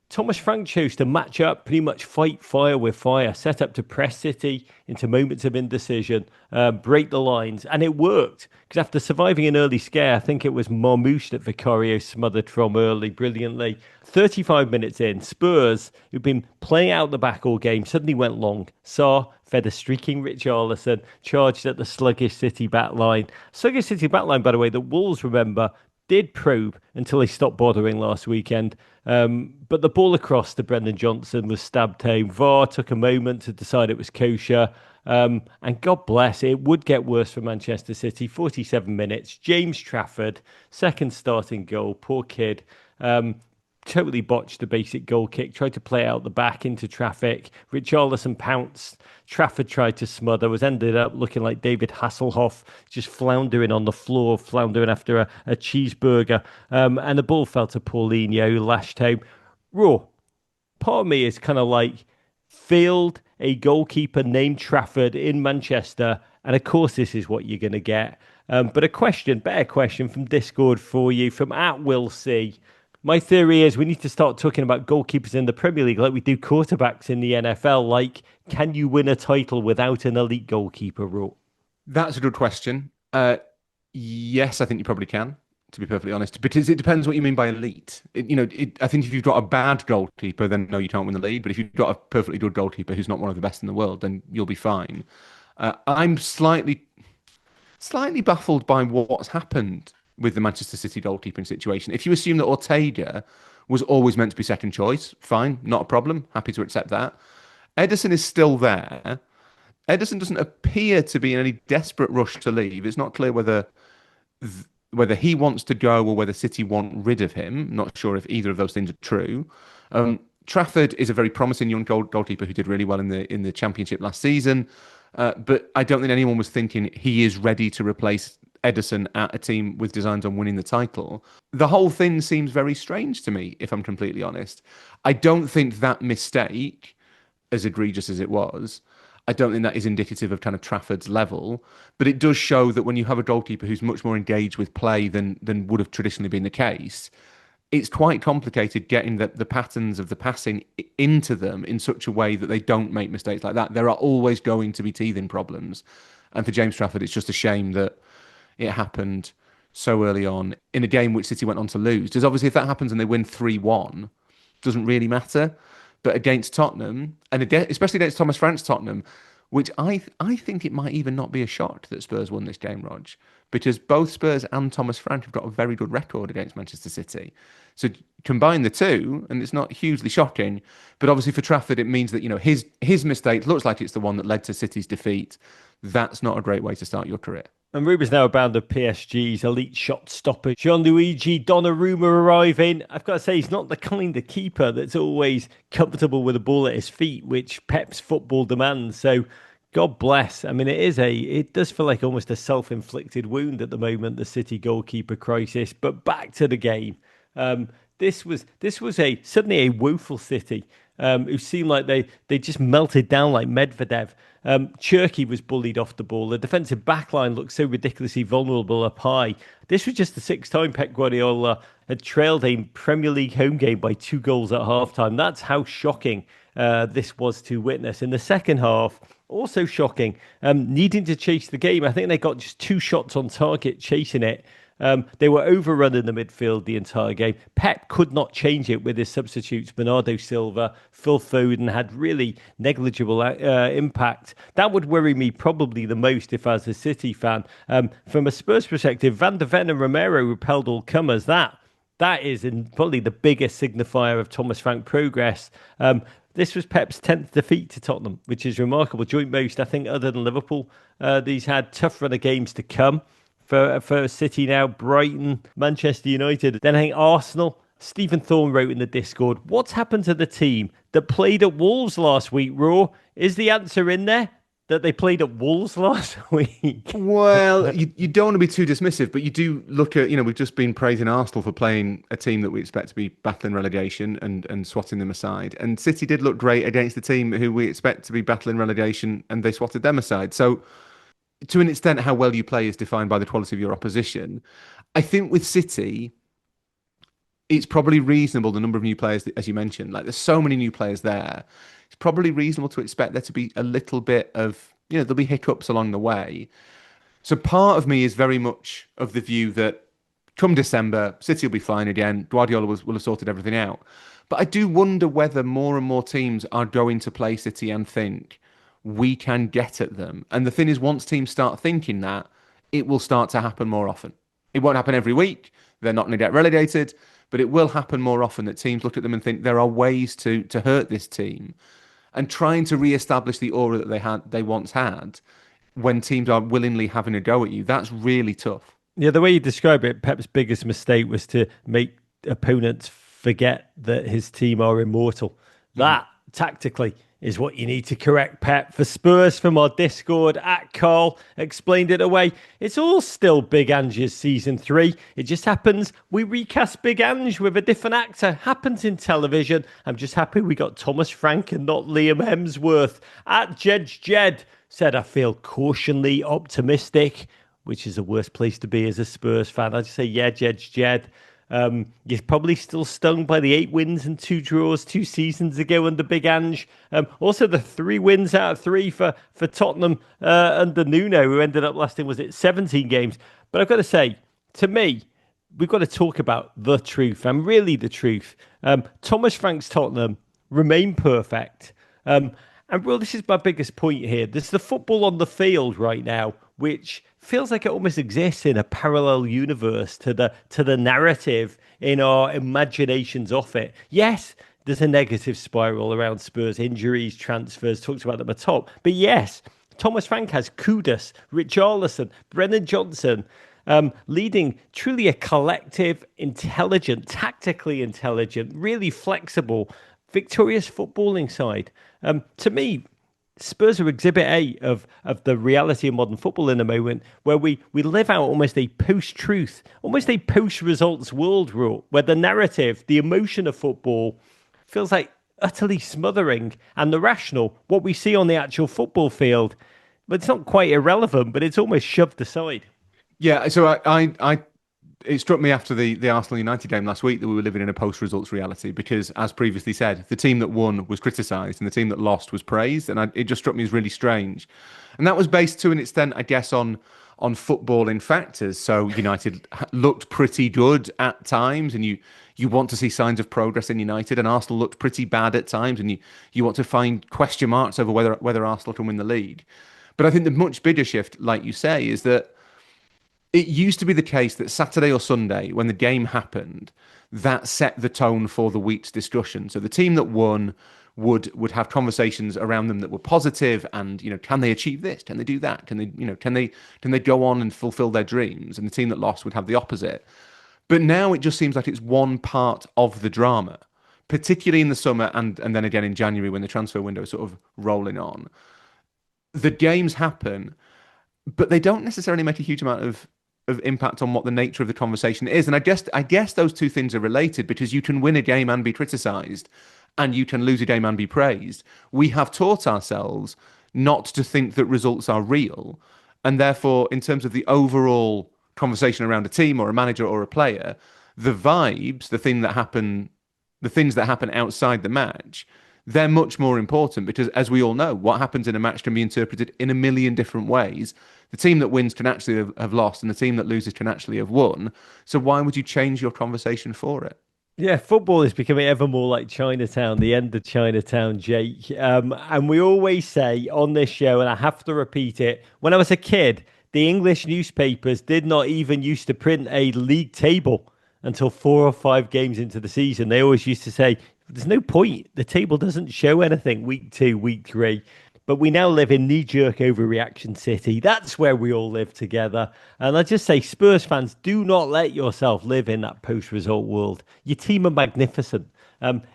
Thomas Frank chose to match up, pretty much fight fire with fire, set up to press City into moments of indecision, break the lines, and it worked. Because after surviving an early scare, I think it was Marmoush that Vicario smothered from early brilliantly. 35 minutes in, Spurs, who've been playing out the back all game, suddenly went long. Sarr fed a streaking Richarlison, charged at the sluggish City back line. Sluggish City back line, by the way, that Wolves, remember, did probe until they stopped bothering last weekend. But the ball across to Brendan Johnson was stabbed home. VAR took a moment to decide it was kosher. And God bless, it would get worse for Manchester City. 47 minutes. James Trafford, second starting goal. Poor kid. Totally botched the basic goal kick. Tried to play out the back into traffic. Richarlison pounced. Trafford tried to smother. Ended up looking like David Hasselhoff, just floundering on the floor, floundering after a cheeseburger. And the ball fell to Paulinho, who lashed home. Raw. Part of me is kind of like, field a goalkeeper named Trafford in Manchester, and of course this is what you're going to get. But better question from Discord for you, from @WillC. My theory is we need to start talking about goalkeepers in the Premier League like we do quarterbacks in the NFL. Like, can you win a title without an elite goalkeeper, Raw? That's a good question. Yes, I think you probably can, to be perfectly honest. Because it depends what you mean by elite. I think if you've got a bad goalkeeper, then no, you can't win the league. But if you've got a perfectly good goalkeeper who's not one of the best in the world, then you'll be fine. I'm slightly baffled by what's happened with the Manchester City goalkeeping situation. If you assume that Ortega was always meant to be second choice, fine, not a problem. Happy to accept that. Ederson is still there. Ederson doesn't appear to be in any desperate rush to leave. It's not clear whether he wants to go or whether City want rid of him. Not sure if either of those things are true. Trafford is a very promising young goalkeeper who did really well in the Championship last season. But I don't think anyone was thinking he is ready to replace Ederson at a team with designs on winning the title. The whole thing seems very strange to me, if I'm completely honest. I don't think that mistake, as egregious as it was, I don't think that is indicative of kind of Trafford's level, but it does show that when you have a goalkeeper who's much more engaged with play than would have traditionally been the case, it's quite complicated getting the patterns of the passing into them in such a way that they don't make mistakes like that. There are always going to be teething problems. And for James Trafford, it's just a shame that it happened so early on in a game which City went on to lose. Because obviously if that happens and they win 3-1, it doesn't really matter. But against Tottenham, and again, especially against Thomas Frank's Tottenham, which I think it might even not be a shock that Spurs won this game, Rog, because both Spurs and Thomas Frank have got a very good record against Manchester City. So combine the two, and it's not hugely shocking. But obviously for Trafford, it means that his mistake looks like it's the one that led to City's defeat. That's not a great way to start your career. And rumours now abound of PSG's elite shot stopper, Gianluigi Donnarumma, arriving. I've got to say, he's not the kind of keeper that's always comfortable with a ball at his feet, which Pep's football demands. So, God bless. I mean, it does feel like almost a self-inflicted wound at the moment, the City goalkeeper crisis. But back to the game. This was suddenly a woeful City who seemed like they just melted down like Medvedev. Churky was bullied off the ball. The defensive backline looked so ridiculously vulnerable up high. This was just the sixth time Pep Guardiola had trailed a Premier League home game by 2 goals at halftime. That's how shocking this was to witness. In the second half, also shocking, needing to chase the game. I think they got just 2 shots on target chasing it. They were overrun in the midfield the entire game. Pep could not change it with his substitutes. Bernardo Silva, Phil Foden had really negligible impact. That would worry me probably the most if I was a City fan. From a Spurs perspective, Van de Ven and Romero repelled all comers. That is probably the biggest signifier of Thomas Frank progress. This was Pep's 10th defeat to Tottenham, which is remarkable. Joint most, I think, other than Liverpool. These had tough run of games to come for City now. Brighton, Manchester United, then I think Arsenal. Stephen Thorne wrote in the Discord, what's happened to the team that played at Wolves last week, Raw? Is the answer in there? That they played at Wolves last week? Well, you don't want to be too dismissive, but you do look at, we've just been praising Arsenal for playing a team that we expect to be battling relegation and swatting them aside. And City did look great against the team who we expect to be battling relegation, and they swatted them aside. So to an extent, how well you play is defined by the quality of your opposition. I think with City, it's probably reasonable, the number of new players, as you mentioned, like there's so many new players there. It's probably reasonable to expect there to be a little bit of, there'll be hiccups along the way. So part of me is very much of the view that come December, City will be fine again. Guardiola will have sorted everything out. But I do wonder whether more and more teams are going to play City and think we can get at them. And the thing is, once teams start thinking that, it will start to happen more often. It won't happen every week. They're not going to get relegated, but it will happen more often that teams look at them and think there are ways to hurt this team. And trying to re-establish the aura that they once had when teams are willingly having a go at you, that's really tough. Yeah, the way you describe it, Pep's biggest mistake was to make opponents forget that his team are immortal. That, tactically, is what you need to correct, Pep. For Spurs, from our Discord, at Carl explained it away. It's all still Big Ange's season 3. It just happens we recast Big Ange with a different actor. Happens in television. I'm just happy we got Thomas Frank and not Liam Hemsworth. At Jed said, I feel cautiously optimistic, which is the worst place to be as a Spurs fan. I'd say, yeah, Jed. You're probably still stung by the 8 wins and 2 draws 2 seasons ago under Big Ange. Also, the 3 wins out of 3 for Tottenham under Nuno, who ended up lasting, 17 games. But I've got to say, to me, we've got to talk about the truth, and really the truth. Thomas Frank's Tottenham remain perfect. And, well, this is my biggest point here. There's the football on the field right now, which feels like it almost exists in a parallel universe to the narrative in our imaginations of it. Yes, there's a negative spiral around Spurs injuries, transfers, talked about them at top. But yes, Thomas Frank has Kudus, Richarlison, Brennan Johnson, leading truly a collective, intelligent, tactically intelligent, really flexible, victorious footballing side. To me, Spurs are exhibit A of the reality of modern football in a moment where we live out almost a post-truth, almost a post-results world, Raw, where the narrative, the emotion of football feels like utterly smothering, and the rational, what we see on the actual football field, but it's not quite irrelevant, but it's almost shoved aside. Yeah, so I it struck me after the Arsenal United game last week that we were living in a post-results reality because, as previously said, the team that won was criticised and the team that lost was praised, and it just struck me as really strange. And that was based to an extent, I guess, on footballing factors. So United looked pretty good at times, and you want to see signs of progress in United, and Arsenal looked pretty bad at times, and you want to find question marks over whether Arsenal can win the league. But I think the much bigger shift, like you say, is that it used to be the case that Saturday or Sunday, when the game happened, that set the tone for the week's discussion. So the team that won would have conversations around them that were positive, and can they achieve this? Can they do that? Can they go on and fulfill their dreams? And the team that lost would have the opposite. But now it just seems like it's one part of the drama, particularly in the summer and then again in January when the transfer window is sort of rolling on. The games happen, but they don't necessarily make a huge amount of impact on what the nature of the conversation is. And I guess those two things are related, because you can win a game and be criticised, and you can lose a game and be praised. We have taught ourselves not to think that results are real, and therefore, in terms of the overall conversation around a team or a manager or a player, the vibes, the things that happen outside the match, they're much more important because, as we all know, what happens in a match can be interpreted in a million different ways. The team that wins can actually have lost, and the team that loses can actually have won. So why would you change your conversation for it? Yeah, football is becoming ever more like Chinatown, the end of Chinatown, Jake. And we always say on this show, and I have to repeat it, when I was a kid, the English newspapers did not even used to print a league table until 4 or 5 games into the season. They always used to say, there's no point. The table doesn't show anything week 2, week 3. But we now live in knee-jerk overreaction city. That's where we all live together. And I just say, Spurs fans, do not let yourself live in that post-result world. Your team are magnificent.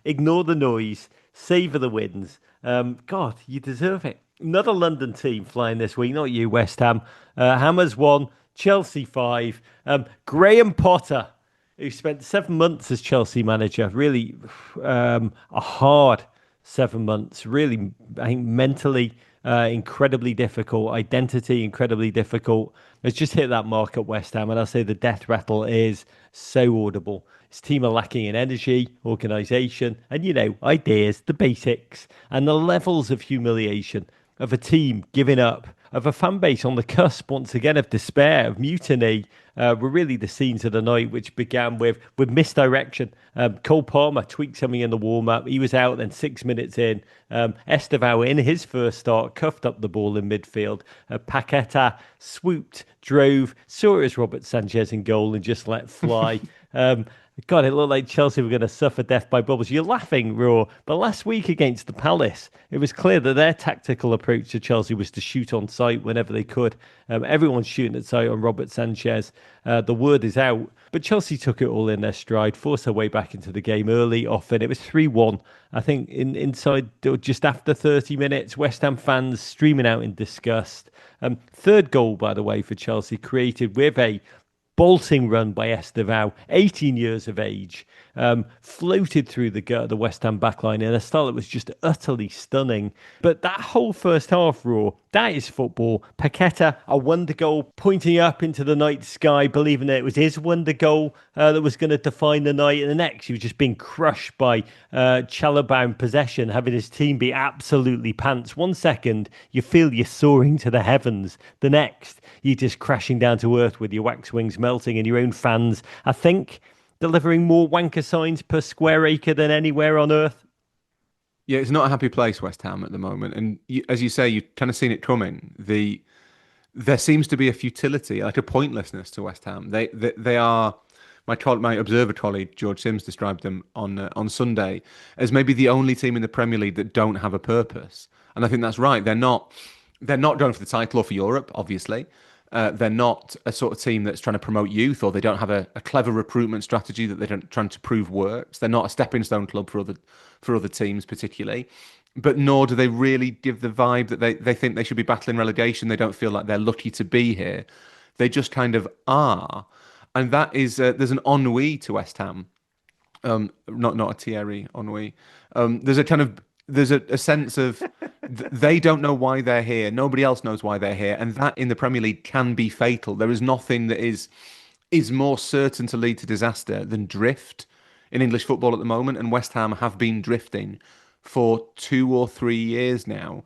Ignore the noise. Savour the wins. God, you deserve it. Another London team flying this week, not you, West Ham. Hammers 1, Chelsea 5. Graham Potter, who spent 7 months as Chelsea manager, really a hard 7 months, really, I think mentally incredibly difficult, identity incredibly difficult. It's just hit that mark at West Ham, and I'll say the death rattle is so audible. His team are lacking in energy, organisation, and, ideas, the basics, and the levels of humiliation of a team giving up, of a fan base on the cusp once again of despair, of mutiny, were really the scenes of the night, which began with misdirection. Cole Palmer tweaked something in the warm-up. He was out, then 6 minutes in. Estevao, in his first start, cuffed up the ball in midfield. Paqueta swooped, drove, saw it as Robert Sanchez in goal and just let fly. God, it looked like Chelsea were going to suffer death by bubbles. You're laughing, Raw. But last week against the Palace, it was clear that their tactical approach to Chelsea was to shoot on sight whenever they could. Everyone's shooting at sight on Robert Sanchez. The word is out. But Chelsea took it all in their stride, forced their way back into the game early, often. It was 3-1. I think inside just after 30 minutes, West Ham fans streaming out in disgust. Third goal, by the way, for Chelsea, created with a bolting run by Estevao, 18 years of age, floated through the West Ham backline in a style that was just utterly stunning. But that whole first half, Raw, that is football. Paqueta, a wonder goal, pointing up into the night sky, believing that it was his wonder goal that was going to define the night. And the next, he was just being crushed by Chalobah in possession, having his team be absolutely pants. 1 second, you feel you're soaring to the heavens. The next, you're just crashing down to earth with your wax wings melting and your own fans, I think, delivering more wanker signs per square acre than anywhere on earth. Yeah, it's not a happy place, West Ham, at the moment. And as you say, you've kind of seen it coming. There seems to be a futility, like a pointlessness to West Ham. They are, my Observer colleague, George Sims, described them on Sunday as maybe the only team in the Premier League that don't have a purpose. And I think that's right. They're not going for the title or for Europe, obviously. They're not a sort of team that's trying to promote youth, or they don't have a clever recruitment strategy that they're trying to prove works. They're not a stepping stone club for other teams, particularly. But nor do they really give the vibe that they think they should be battling relegation. They don't feel like they're lucky to be here. They just kind of are. And that is, there's an ennui to West Ham. Not a Thierry ennui. There's a sense of they don't know why they're here. Nobody else knows why they're here, and that in the Premier League can be fatal. There is nothing that is more certain to lead to disaster than drift in English football at the moment, and West Ham have been drifting for 2 or 3 years now.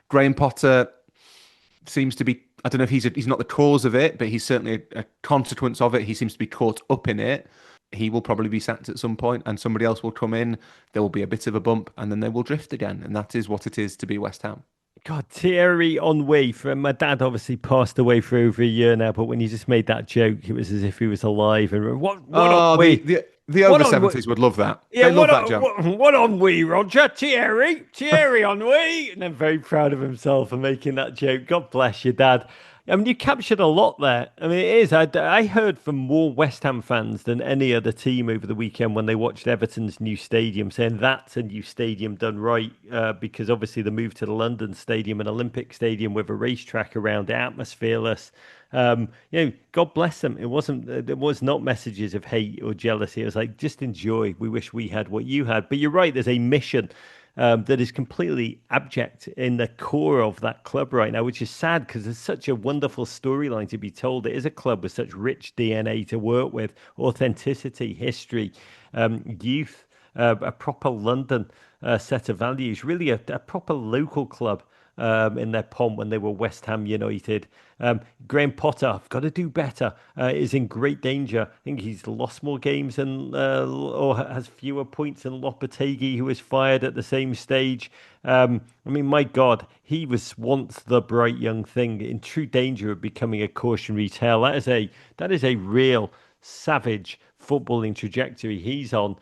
Graham Potter seems to be, I don't know if he's not the cause of it, but he's certainly a consequence of it. He seems to be caught up in it. He will probably be sacked at some point, and somebody else will come in. There will be a bit of a bump, and then they will drift again. And that is what it is to be West Ham. God, Thierry Henry. My dad obviously passed away for over a year now, but when you just made that joke, it was as if he was alive. And what the over 70s would love that. Yeah, they love that joke. What on we, Roger? Thierry Henry. And I'm very proud of himself for making that joke. God bless you, Dad. I mean, you captured a lot there. I mean, it is. I heard from more West Ham fans than any other team over the weekend when they watched Everton's new stadium, saying that's a new stadium done right, because obviously the move to the London Stadium, an Olympic stadium with a racetrack around it, atmosphereless. God bless them. It was not messages of hate or jealousy. It was like, just enjoy. We wish we had what you had. But you're right. There's a mission that is completely abject in the core of that club right now, which is sad because there's such a wonderful storyline to be told. It is a club with such rich DNA to work with, authenticity, history, youth. a proper London set of values, really a proper local club in their pomp when they were West Ham United. Graham Potter, I've got to do better, is in great danger. I think he's lost more games and or has fewer points than Lopetegui, who was fired at the same stage. I mean, my God, he was once the bright young thing in true danger of becoming a cautionary tale. That is a real savage footballing trajectory he's on.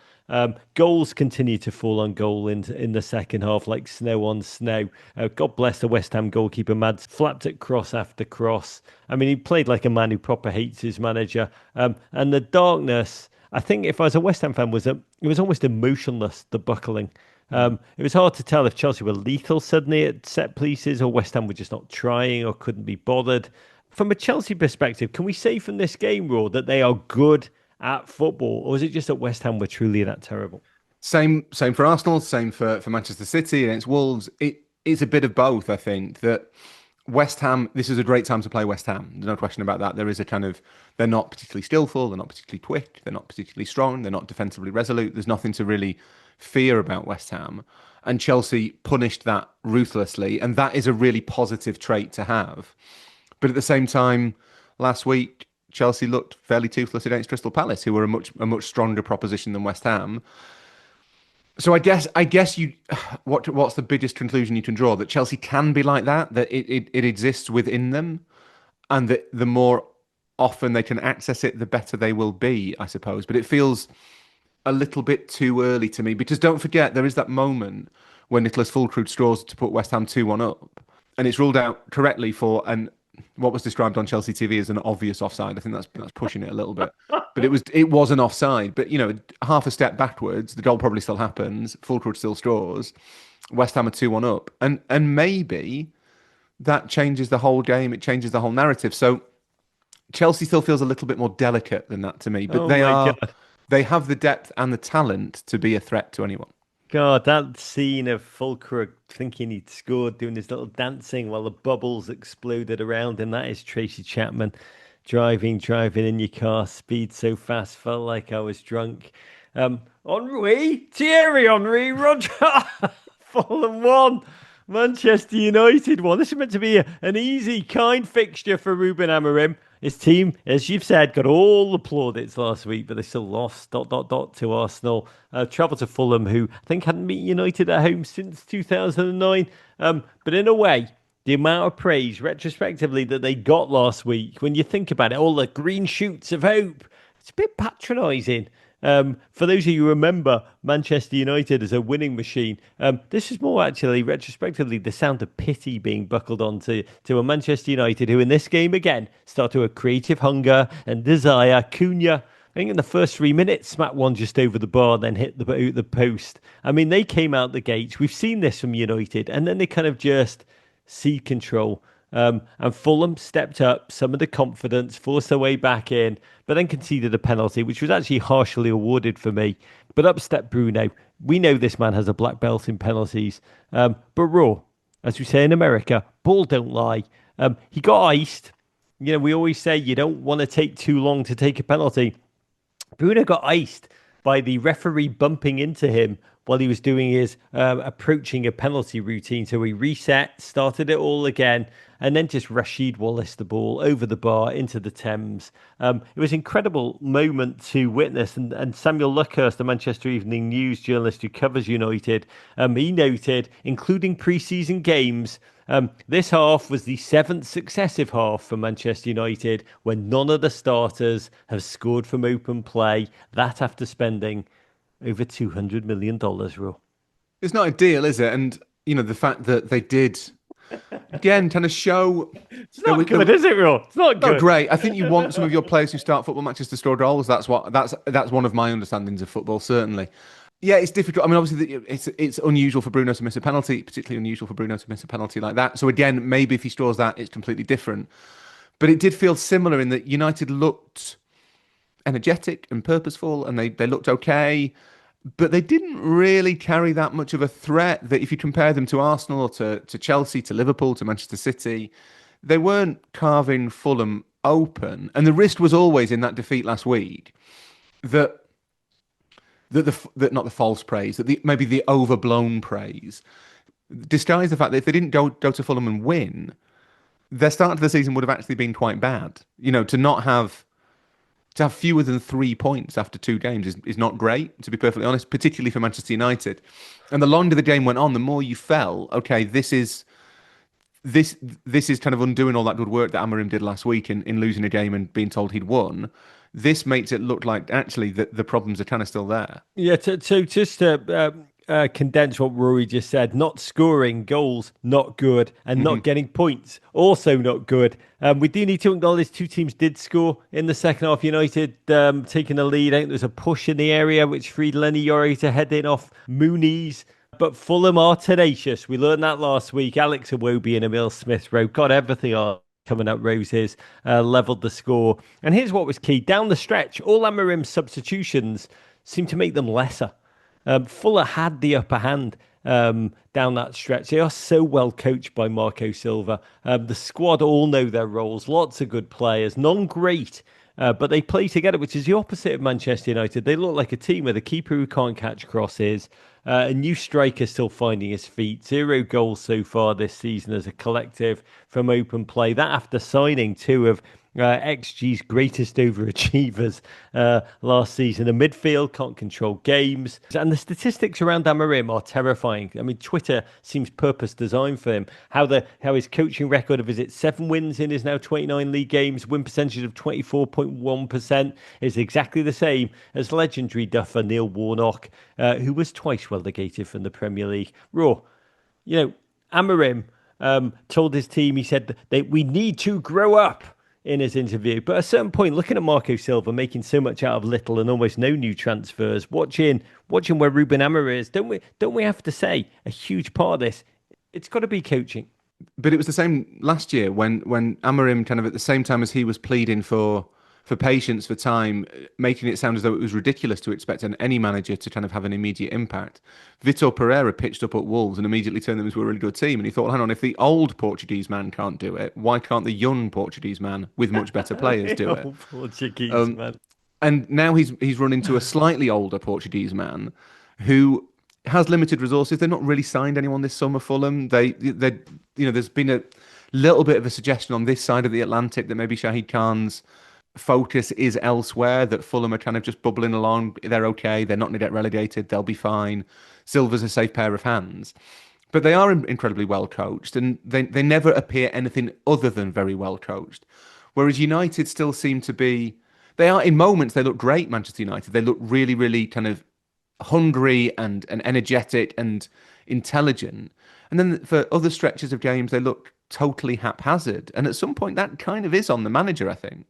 Goals continue to fall on goal in the second half, like snow on snow. God bless the West Ham goalkeeper, Mads, flapped at cross after cross. I mean, he played like a man who proper hates his manager. And the darkness, I think if I was a West Ham fan, it was almost emotionless, the buckling. It was hard to tell if Chelsea were lethal suddenly at set pieces or West Ham were just not trying or couldn't be bothered. From a Chelsea perspective, can we say from this game, Raw, that they are good at football, or is it just that West Ham were truly that terrible? Same for Arsenal, same for Manchester City against Wolves. It's a bit of both, I think, that West Ham, this is a great time to play West Ham. There's no question about that. There is a kind of, they're not particularly skillful, they're not particularly quick, they're not particularly strong, they're not defensively resolute. There's nothing to really fear about West Ham. And Chelsea punished that ruthlessly, and that is a really positive trait to have. But at the same time, last week, Chelsea looked fairly toothless against Crystal Palace, who were a much stronger proposition than West Ham. So I guess you, what's the biggest conclusion you can draw? That Chelsea can be like that, that it exists within them, and that the more often they can access it, the better they will be, I suppose. But it feels a little bit too early to me, because don't forget, there is that moment when Nicholas Fulkrug straws to put West Ham 2-1 up, and it's ruled out correctly for what was described on Chelsea TV as an obvious offside. I think that's pushing it a little bit, but it was an offside. But half a step backwards, the goal probably still happens. Fulkrug still straws. West Ham are 2-1 up, and maybe that changes the whole game. It changes the whole narrative. So Chelsea still feels a little bit more delicate than that to me, but they have the depth and the talent to be a threat to anyone. God, that scene of Fulkrug thinking he'd scored, doing his little dancing while the bubbles exploded around him. That is Tracy Chapman driving in your car, speed so fast, felt like I was drunk. Thierry Henry, Roger, Fulham 1, Manchester United 1. This is meant to be an easy, kind fixture for Ruben Amorim. His team, as you've said, got all the plaudits last week, but they still lost ... to Arsenal. Travel to Fulham, who I think hadn't beaten United at home since 2009. But in a way, the amount of praise retrospectively that they got last week, when you think about it, all the green shoots of hope, it's a bit patronising. For those of you who remember Manchester United as a winning machine, this is more actually retrospectively the sound of pity being buckled onto a Manchester United who in this game again start to a creative hunger and desire. Cunha, I think in the first 3 minutes, smacked one just over the bar, then hit the post. I mean, they came out the gates. We've seen this from United, and then they kind of just cede control. And Fulham stepped up some of the confidence, forced their way back in, but then conceded a penalty, which was actually harshly awarded for me. But up stepped Bruno. We know this man has a black belt in penalties. But Raw, as we say in America, ball don't lie. He got iced. We always say you don't want to take too long to take a penalty. Bruno got iced by the referee bumping into him while he was doing his approaching a penalty routine. So he reset, started it all again, and then just Rashid Wallace the ball over the bar into the Thames. It was an incredible moment to witness. And Samuel Luckhurst, the Manchester Evening News journalist who covers United, he noted, including pre-season games, this half was the 7th successive half for Manchester United when none of the starters have scored from open play. That after spending over $200 million, Raw. It's not ideal, is it? And, the fact that they did, again, kind of show... It's not good, is it, Raw? It's not good. Not great. I think you want some of your players who start football matches to score goals. That's one of my understandings of football, certainly. Yeah, it's difficult. I mean, obviously, it's unusual for Bruno to miss a penalty, particularly unusual for Bruno to miss a penalty like that. So again, maybe if he scores that, it's completely different. But it did feel similar in that United looked energetic and purposeful, and they looked okay, but they didn't really carry that much of a threat. That if you compare them to Arsenal or to Chelsea, to Liverpool, to Manchester City, they weren't carving Fulham open. And the risk was always in that defeat last week that that not the false praise, that maybe the overblown praise, disguise the fact that if they didn't go to Fulham and win, their start to the season would have actually been quite bad. To have fewer than 3 points after 2 games is not great, to be perfectly honest, particularly for Manchester United. And the longer the game went on, the more you felt, okay, this is kind of undoing all that good work that Amorim did last week in losing a game and being told he'd won. This makes it look like actually the problems are kind of still there. Yeah, so just to condense what Rory just said, not scoring goals, not good, and not getting points, also not good. We do need to acknowledge two teams did score in the second half. United taking the lead. I think there was a push in the area which freed Lenny Yori to head in off Mooney's. But Fulham are tenacious. We learned that last week. Alex Iwobi and Emil Smith-Rowe got everything on. Coming up roses, levelled the score. And here's what was key. Down the stretch, all Amorim's substitutions seemed to make them lesser. Fuller had the upper hand down that stretch. They are so well coached by Marco Silva. The squad all know their roles. Lots of good players. None great, but they play together, which is the opposite of Manchester United. They look like a team with a keeper who can't catch crosses. A new striker still finding his feet. 0 goals so far this season as a collective from open play. That after signing 2 of XG's greatest overachievers last season. The midfield can't control games. And the statistics around Amorim are terrifying. I mean, Twitter seems purpose designed for him. How his coaching record of 7 wins in his now 29 league games, win percentage of 24.1% is exactly the same as legendary duffer Neil Warnock, who was twice relegated from the Premier League. Raw, Amorim told his team, he said that we need to grow up in his interview. But at a certain point, looking at Marco Silva making so much out of little and almost no new transfers, watching where Ruben Amorim is, don't we have to say a huge part of this, it's got to be coaching. But it was the same last year when Amorim kind of at the same time as he was pleading for patience, for time, making it sound as though it was ridiculous to expect any manager to kind of have an immediate impact. Vitor Pereira pitched up at Wolves and immediately turned them into a really good team. And he thought, hang on, if the old Portuguese man can't do it, why can't the young Portuguese man with much better players do it? Old Portuguese man. And now he's run into a slightly older Portuguese man who has limited resources. They've not really signed anyone this summer, Fulham. There's been a little bit of a suggestion on this side of the Atlantic that maybe Shahid Khan's focus is elsewhere, that Fulham are kind of just bubbling along. They're okay. They're not going to get relegated. They'll be fine. Silva's a safe pair of hands. But they are incredibly well coached, and they never appear anything other than very well coached. Whereas United still seem to be, they are in moments, they look great, Manchester United. They look really, really kind of hungry and energetic and intelligent. And then for other stretches of games, they look totally haphazard. And at some point, that kind of is on the manager, I think.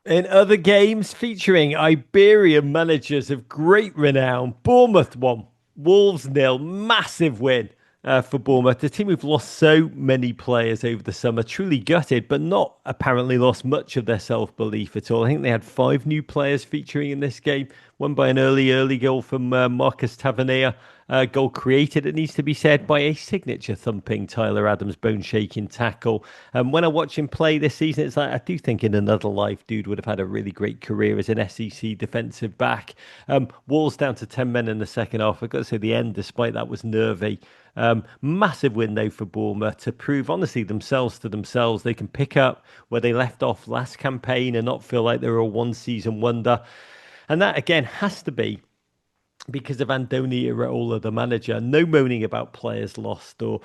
In other games featuring Iberian managers of great renown, Bournemouth won, Wolves 0, massive win for Bournemouth. The team who've lost so many players over the summer, truly gutted, but not apparently lost much of their self-belief at all. I think they had 5 new players featuring in this game, one by an early goal from Marcus Tavernier. Goal created, it needs to be said, by a signature thumping Tyler Adams bone-shaking tackle. When I watch him play this season, it's like I do think in another life, dude would have had a really great career as an SEC defensive back. Wolves down to 10 men in the second half. I've got to say the end, despite that, was nervy. Massive win, though, for Bournemouth to prove, honestly, themselves to themselves. They can pick up where they left off last campaign and not feel like they're a one-season wonder. And that, again, has to be because of Andoni Iraola, the manager. No moaning about players lost or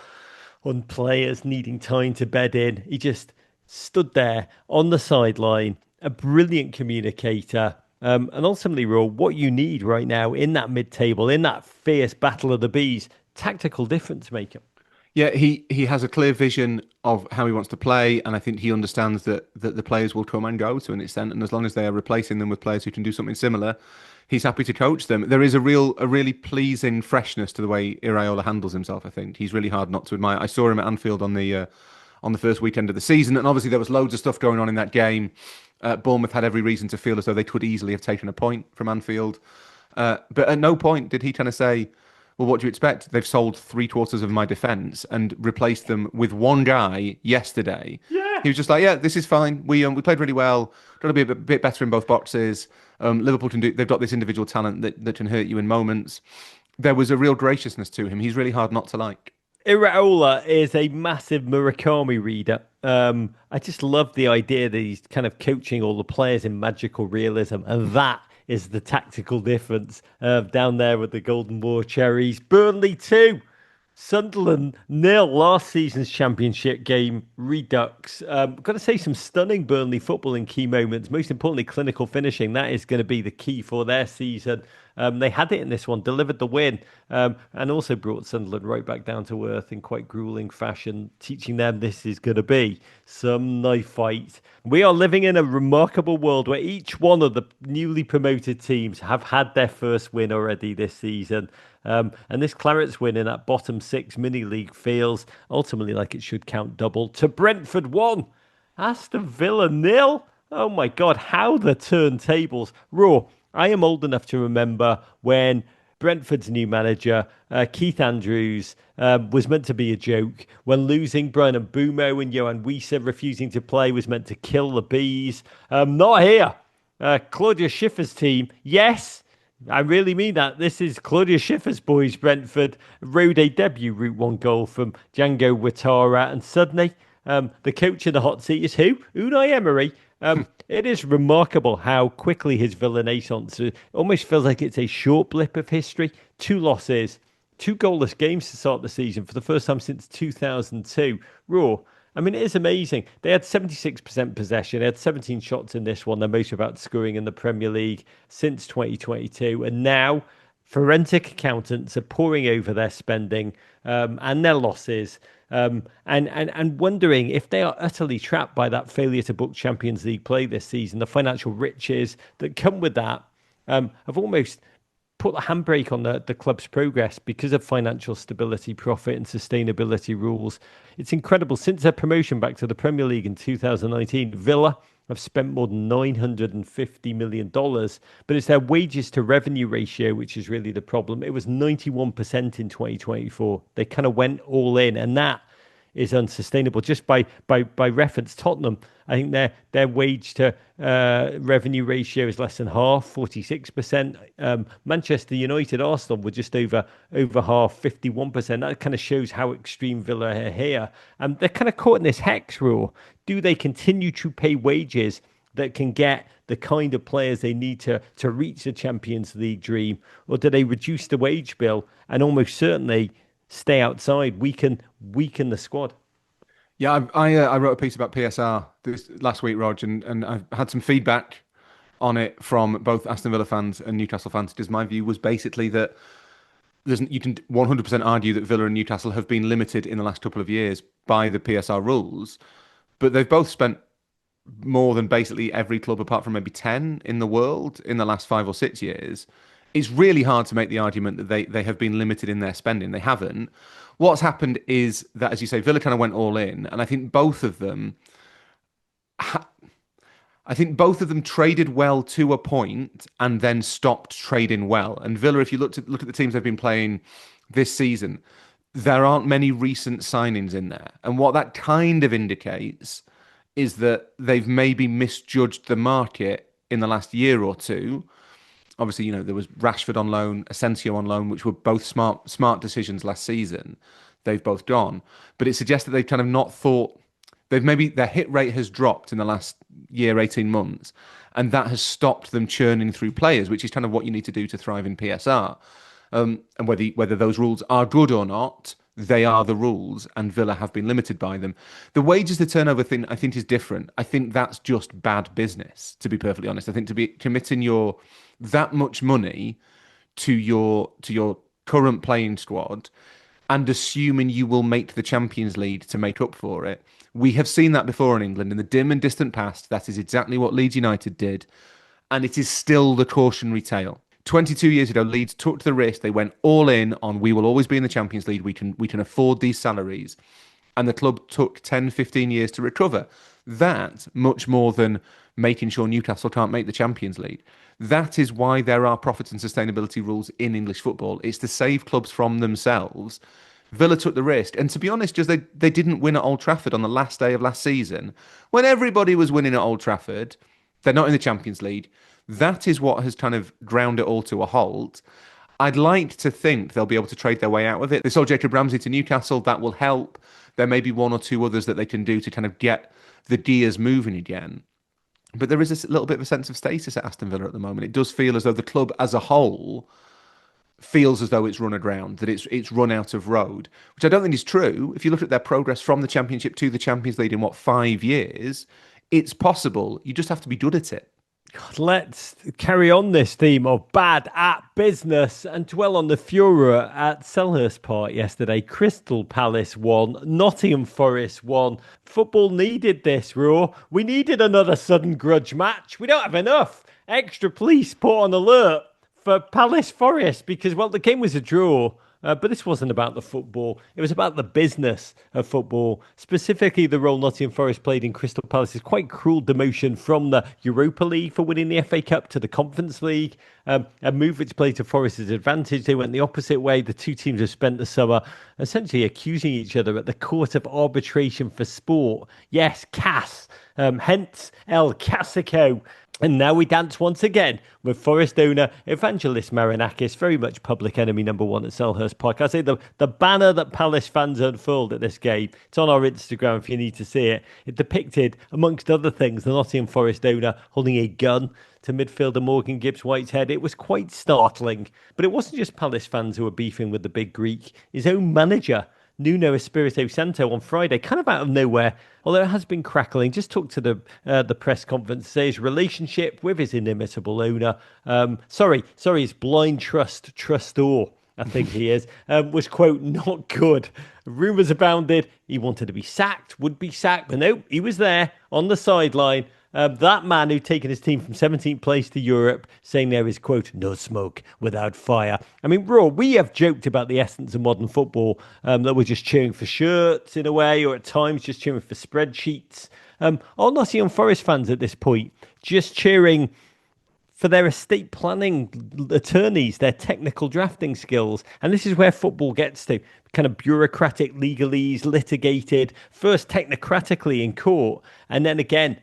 on players needing time to bed in. He just stood there on the sideline, a brilliant communicator. And ultimately, Raw, what you need right now in that mid-table, in that fierce battle of the bees, tactical difference maker. Yeah, he has a clear vision of how he wants to play, and I think he understands that the players will come and go to an extent, and as long as they are replacing them with players who can do something similar, he's happy to coach them. There is a really pleasing freshness to the way Iraola handles himself. I think he's really hard not to admire. I saw him at Anfield on the first weekend of the season, and obviously there was loads of stuff going on in that game. Bournemouth had every reason to feel as though they could easily have taken a point from Anfield, but at no point did he kind of say, well, what do you expect? They've sold 3/4 of my defence and replaced them with one guy yesterday He was just like, yeah, this is fine. We played really well. Got to be a bit better in both boxes. Liverpool can do. They've got this individual talent that can hurt you in moments. There was a real graciousness to him. He's really hard not to like. Iraola is a massive Murakami reader. I just love the idea that he's kind of coaching all the players in magical realism, and that is the tactical difference down there with the Golden War Cherries. Burnley 2, Sunderland nil. Last season's championship game redux. Got to say, some stunning Burnley football in key moments. Most importantly, clinical finishing. That is going to be the key for their season. They had it in this one, delivered the win, and also brought Sunderland right back down to earth in quite grueling fashion, teaching them this is going to be some knife fight. We are living in a remarkable world where each one of the newly promoted teams have had their first win already this season. And this Clarets win in that bottom six mini league feels ultimately like it should count double. To Brentford 1, Aston Villa nil. Oh my God, how the turntables. Raw. I am old enough to remember when Brentford's new manager, Keith Andrews, was meant to be a joke. When losing Brian Mbeumo and Johan Wieser refusing to play was meant to kill the bees. Not here. Claudia Schiffer's team, yes, I really mean that. This is Claudia Schiffer's boys, Brentford. Road a debut Route 1 goal from Django Ouattara. And suddenly, the coach in the hot seat is who? Unai Emery. It is remarkable how quickly his villainessence almost feels like it's a short blip of history. 2 losses, 2 goalless games to start the season for the first time since 2002. Raw. I mean, it is amazing. They had 76% possession. They had 17 shots in this one. They're most without scoring in the Premier League since 2022. And now forensic accountants are poring over their spending and their losses. And wondering if they are utterly trapped by that failure to book Champions League play this season. The financial riches that come with that have almost put the handbrake on the club's progress because of financial stability, profit and sustainability rules. It's incredible. Since their promotion back to the Premier League in 2019, Villa have spent more than $950 million, but it's their wages to revenue ratio, which is really the problem. It was 91% in 2024. They kind of went all in, and that is unsustainable. Just by reference, Tottenham, I think their wage to revenue ratio is less than half, 46%. Manchester United, Arsenal were just over half, 51%. That kind of shows how extreme Villa are here. They're kind of caught in this hex rule. Do they continue to pay wages that can get the kind of players they need to reach the Champions League dream, or do they reduce the wage bill and almost certainly stay outside, weaken the squad? Yeah, I wrote a piece about PSR this last week, Rog, and I've had some feedback on it from both Aston Villa fans and Newcastle fans. Because my view was basically that you can 100% argue that Villa and Newcastle have been limited in the last couple of years by the PSR rules, but they've both spent more than basically every club apart from maybe 10 in the world in the last 5 or 6 years. It's really hard to make the argument that they have been limited in their spending. They haven't. What's happened is that, as you say, Villa kind of went all in, and I think both of them traded well to a point and then stopped trading well. And Villa, if you look at the teams they've been playing this season, there aren't many recent signings in there. And what that kind of indicates is that they've maybe misjudged the market in the last year or two. Obviously, there was Rashford on loan, Asensio on loan, which were both smart decisions last season. They've both gone. But it suggests that they've kind of not thought, their hit rate has dropped in the last year, 18 months, and that has stopped them churning through players, which is kind of what you need to do to thrive in PSR. And whether those rules are good or not, they are the rules, and Villa have been limited by them. The wages to turnover thing, I think, is different. I think that's just bad business, to be perfectly honest. I think to be committing that much money to your current playing squad and assuming you will make the Champions League to make up for it. We have seen that before in England in the dim and distant past. That is exactly what Leeds United did, and it is still the cautionary tale. 22 years ago, Leeds took the risk. They went all in on, we will always be in the Champions League. We can afford these salaries. And the club took 10, 15 years to recover. That, much more than making sure Newcastle can't make the Champions League. That is why there are profit and sustainability rules in English football. It's to save clubs from themselves, Villa took the risk. And to be honest, just they didn't win at Old Trafford on the last day of last season. When everybody was winning at Old Trafford, they're not in the Champions League. That is what has kind of ground it all to a halt. I'd like to think they'll be able to trade their way out of it. They sold Jacob Ramsey to Newcastle. That will help. There may be one or two others that they can do to kind of get the gears moving again. But there is a little bit of a sense of status at Aston Villa at the moment. It does feel as though the club as a whole feels as though it's run aground, that it's run out of road, which I don't think is true. If you look at their progress from the Championship to the Champions League in 5 years, it's possible. You just have to be good at it. God, let's carry on this theme of bad at business and dwell on the furor at Selhurst Park yesterday. Crystal Palace won, Nottingham Forest won. Football needed this, Raw. We needed another sudden grudge match. We don't have enough. Extra police put on alert for Palace Forest because, well, the game was a draw. But this wasn't about the football. It was about the business of football, specifically the role Nottingham Forest played in Crystal Palace's quite cruel demotion from the Europa League for winning the FA Cup to the Conference League. A move which played to Forest's advantage. They went the opposite way. The two teams have spent the summer essentially accusing each other at the Court of Arbitration for Sport. Yes, CAS, hence El Casico. And now we dance once again with Forest owner Evangelos Marinakis, very much public enemy number one at Selhurst Park. I say the banner that Palace fans unfurled at this game, it's on our Instagram if you need to see it. It depicted, amongst other things, the Nottingham Forest owner holding a gun to midfielder Morgan Gibbs-Whitehead. It was quite startling. But it wasn't just Palace fans who were beefing with the big Greek. His own manager, Nuno Espirito Santo, on Friday, kind of out of nowhere, although it has been crackling, just talked to the press conference, say his relationship with his inimitable owner, his blind trustor, I think he is, was, quote, not good. Rumours abounded. He wanted to be sacked, would be sacked, but no, he was there on the sideline. That man who'd taken his team from 17th place to Europe, saying there is, quote, no smoke without fire. I mean, Raw, we have joked about the essence of modern football, that we're just cheering for shirts in a way, or at times just cheering for spreadsheets. Are Nottingham Forest fans at this point just cheering for their estate planning attorneys, their technical drafting skills? And this is where football gets to, kind of bureaucratic legalese, litigated, first technocratically in court, and then again,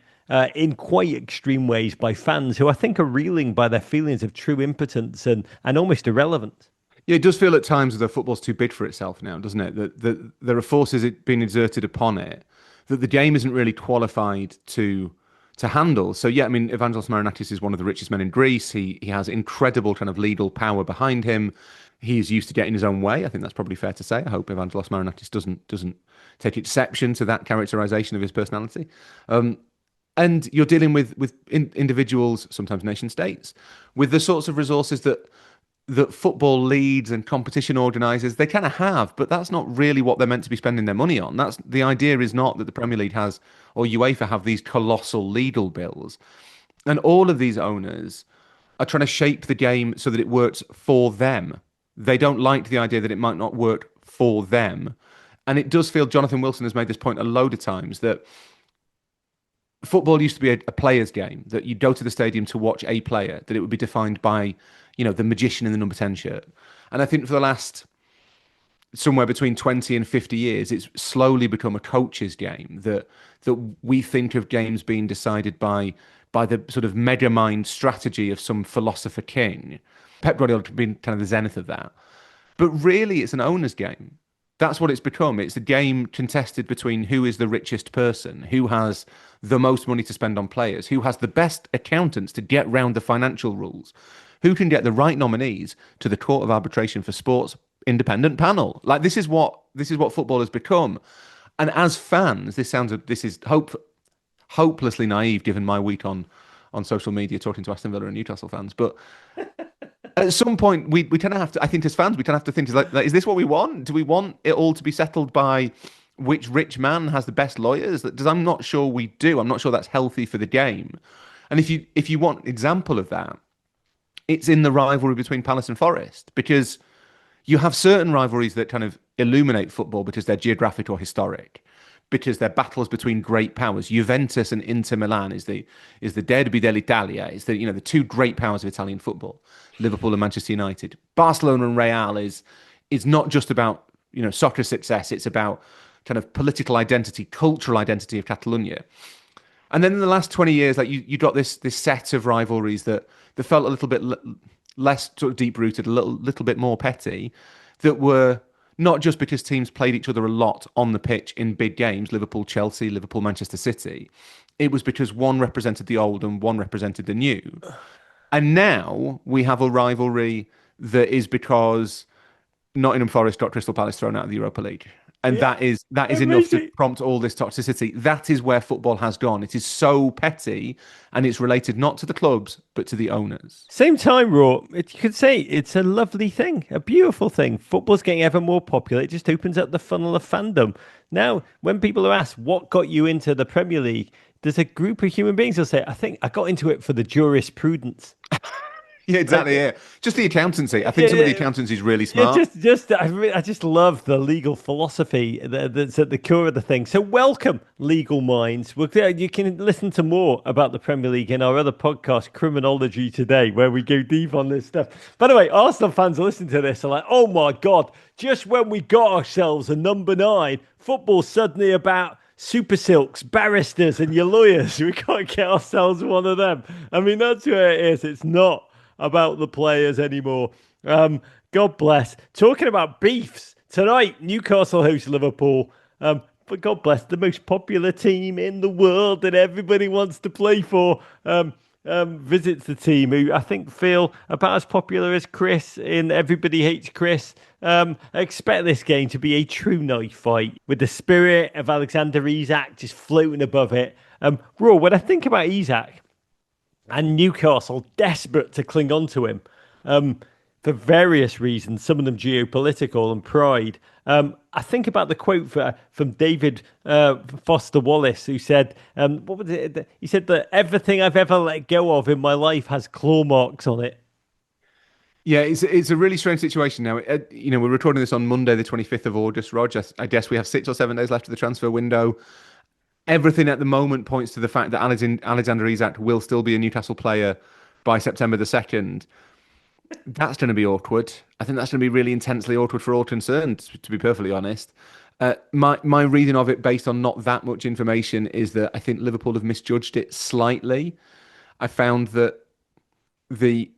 in quite extreme ways by fans who I think are reeling by their feelings of true impotence and almost irrelevance. Yeah, it does feel at times as though football's too big for itself now, doesn't it? That there are forces being exerted upon it that the game isn't really qualified to handle. So yeah, I mean, Evangelos Marinakis is one of the richest men in Greece. He has incredible kind of legal power behind him. He's used to getting his own way. I think that's probably fair to say. I hope Evangelos Marinakis doesn't take exception to that characterization of his personality. And you're dealing with individuals, sometimes nation states, with the sorts of resources that football leads and competition organisers, they kind of have, but that's not really what they're meant to be spending their money on. That's the idea is not that the Premier League has or UEFA have these colossal legal bills. And all of these owners are trying to shape the game so that it works for them. They don't like the idea that it might not work for them. And it does feel, Jonathan Wilson has made this point a load of times, that football used to be a player's game, that you'd go to the stadium to watch a player, that it would be defined by, the magician in the number 10 shirt. And I think for the last somewhere between 20 and 50 years, it's slowly become a coach's game, that we think of games being decided by the sort of mega mind strategy of some philosopher king. Pep Guardiola has been kind of the zenith of that. But really, it's an owner's game. That's what it's become. It's a game contested between who is the richest person, who has the most money to spend on players, who has the best accountants to get round the financial rules, who can get the right nominees to the Court of Arbitration for Sport's independent panel. Like this is what football has become. And as fans, this is hopelessly naive given my week on social media talking to Aston Villa and Newcastle fans, but at some point, we kind of have to, I think as fans, we kind of have to think, is this what we want? Do we want it all to be settled by which rich man has the best lawyers? I'm not sure we do. I'm not sure that's healthy for the game. And if you want an example of that, it's in the rivalry between Palace and Forest, because you have certain rivalries that kind of illuminate football because they're geographic or historic, because they're battles between great powers. Juventus and Inter Milan is the derby dell'Italia, is the two great powers of Italian football. Liverpool and Manchester United. Barcelona and Real is not just about soccer success. It's about kind of political identity, cultural identity of Catalonia. And then in the last 20 years, like you got this set of rivalries that felt a little bit less sort of deep rooted, a little bit more petty, that were not just because teams played each other a lot on the pitch in big games, Liverpool, Chelsea, Liverpool, Manchester City. It was because one represented the old and one represented the new. And now we have a rivalry that is because Nottingham Forest got Crystal Palace thrown out of the Europa League. And that is enough to prompt all this toxicity. That is where football has gone. It is so petty, and it's related not to the clubs, but to the owners. Same time, Raw, you could say it's a lovely thing, a beautiful thing. Football's getting ever more popular. It just opens up the funnel of fandom. Now, when people are asked, what got you into the Premier League? There's a group of human beings who'll say, I think I got into it for the jurisprudence. Yeah, exactly. Yeah, just the accountancy. I think some of the accountancy is really smart. I just love the legal philosophy that's at the core of the thing. So welcome, legal minds. You can listen to more about the Premier League in our other podcast, Criminology Today, where we go deep on this stuff. By the way, Arsenal fans listening to this are like, oh my God, just when we got ourselves a number 9, football's suddenly about super silks, barristers and your lawyers. We can't get ourselves one of them. I mean, that's where it is. It's not about the players anymore. God bless. Talking about beefs, tonight Newcastle host Liverpool. But God bless, the most popular team in the world that everybody wants to play for. Visits the team who I think feel about as popular as Chris in Everybody Hates Chris. I expect this game to be a true knife fight with the spirit of Alexander Isak just floating above it. Raw, when I think about Isak, and Newcastle desperate to cling on to him for various reasons, some of them geopolitical and pride. I think about the quote from David Foster Wallace, who said, what was it? He said that everything I've ever let go of in my life has claw marks on it. Yeah, it's a really strange situation now. We're recording this on Monday, the 25th of August, Rog. I guess we have 6 or 7 days left of the transfer window. Everything at the moment points to the fact that Alexander Isak will still be a Newcastle player by September the 2nd. That's going to be awkward. I think that's going to be really intensely awkward for all concerned, to be perfectly honest. My reading of it, based on not that much information, is that I think Liverpool have misjudged it slightly. I found that the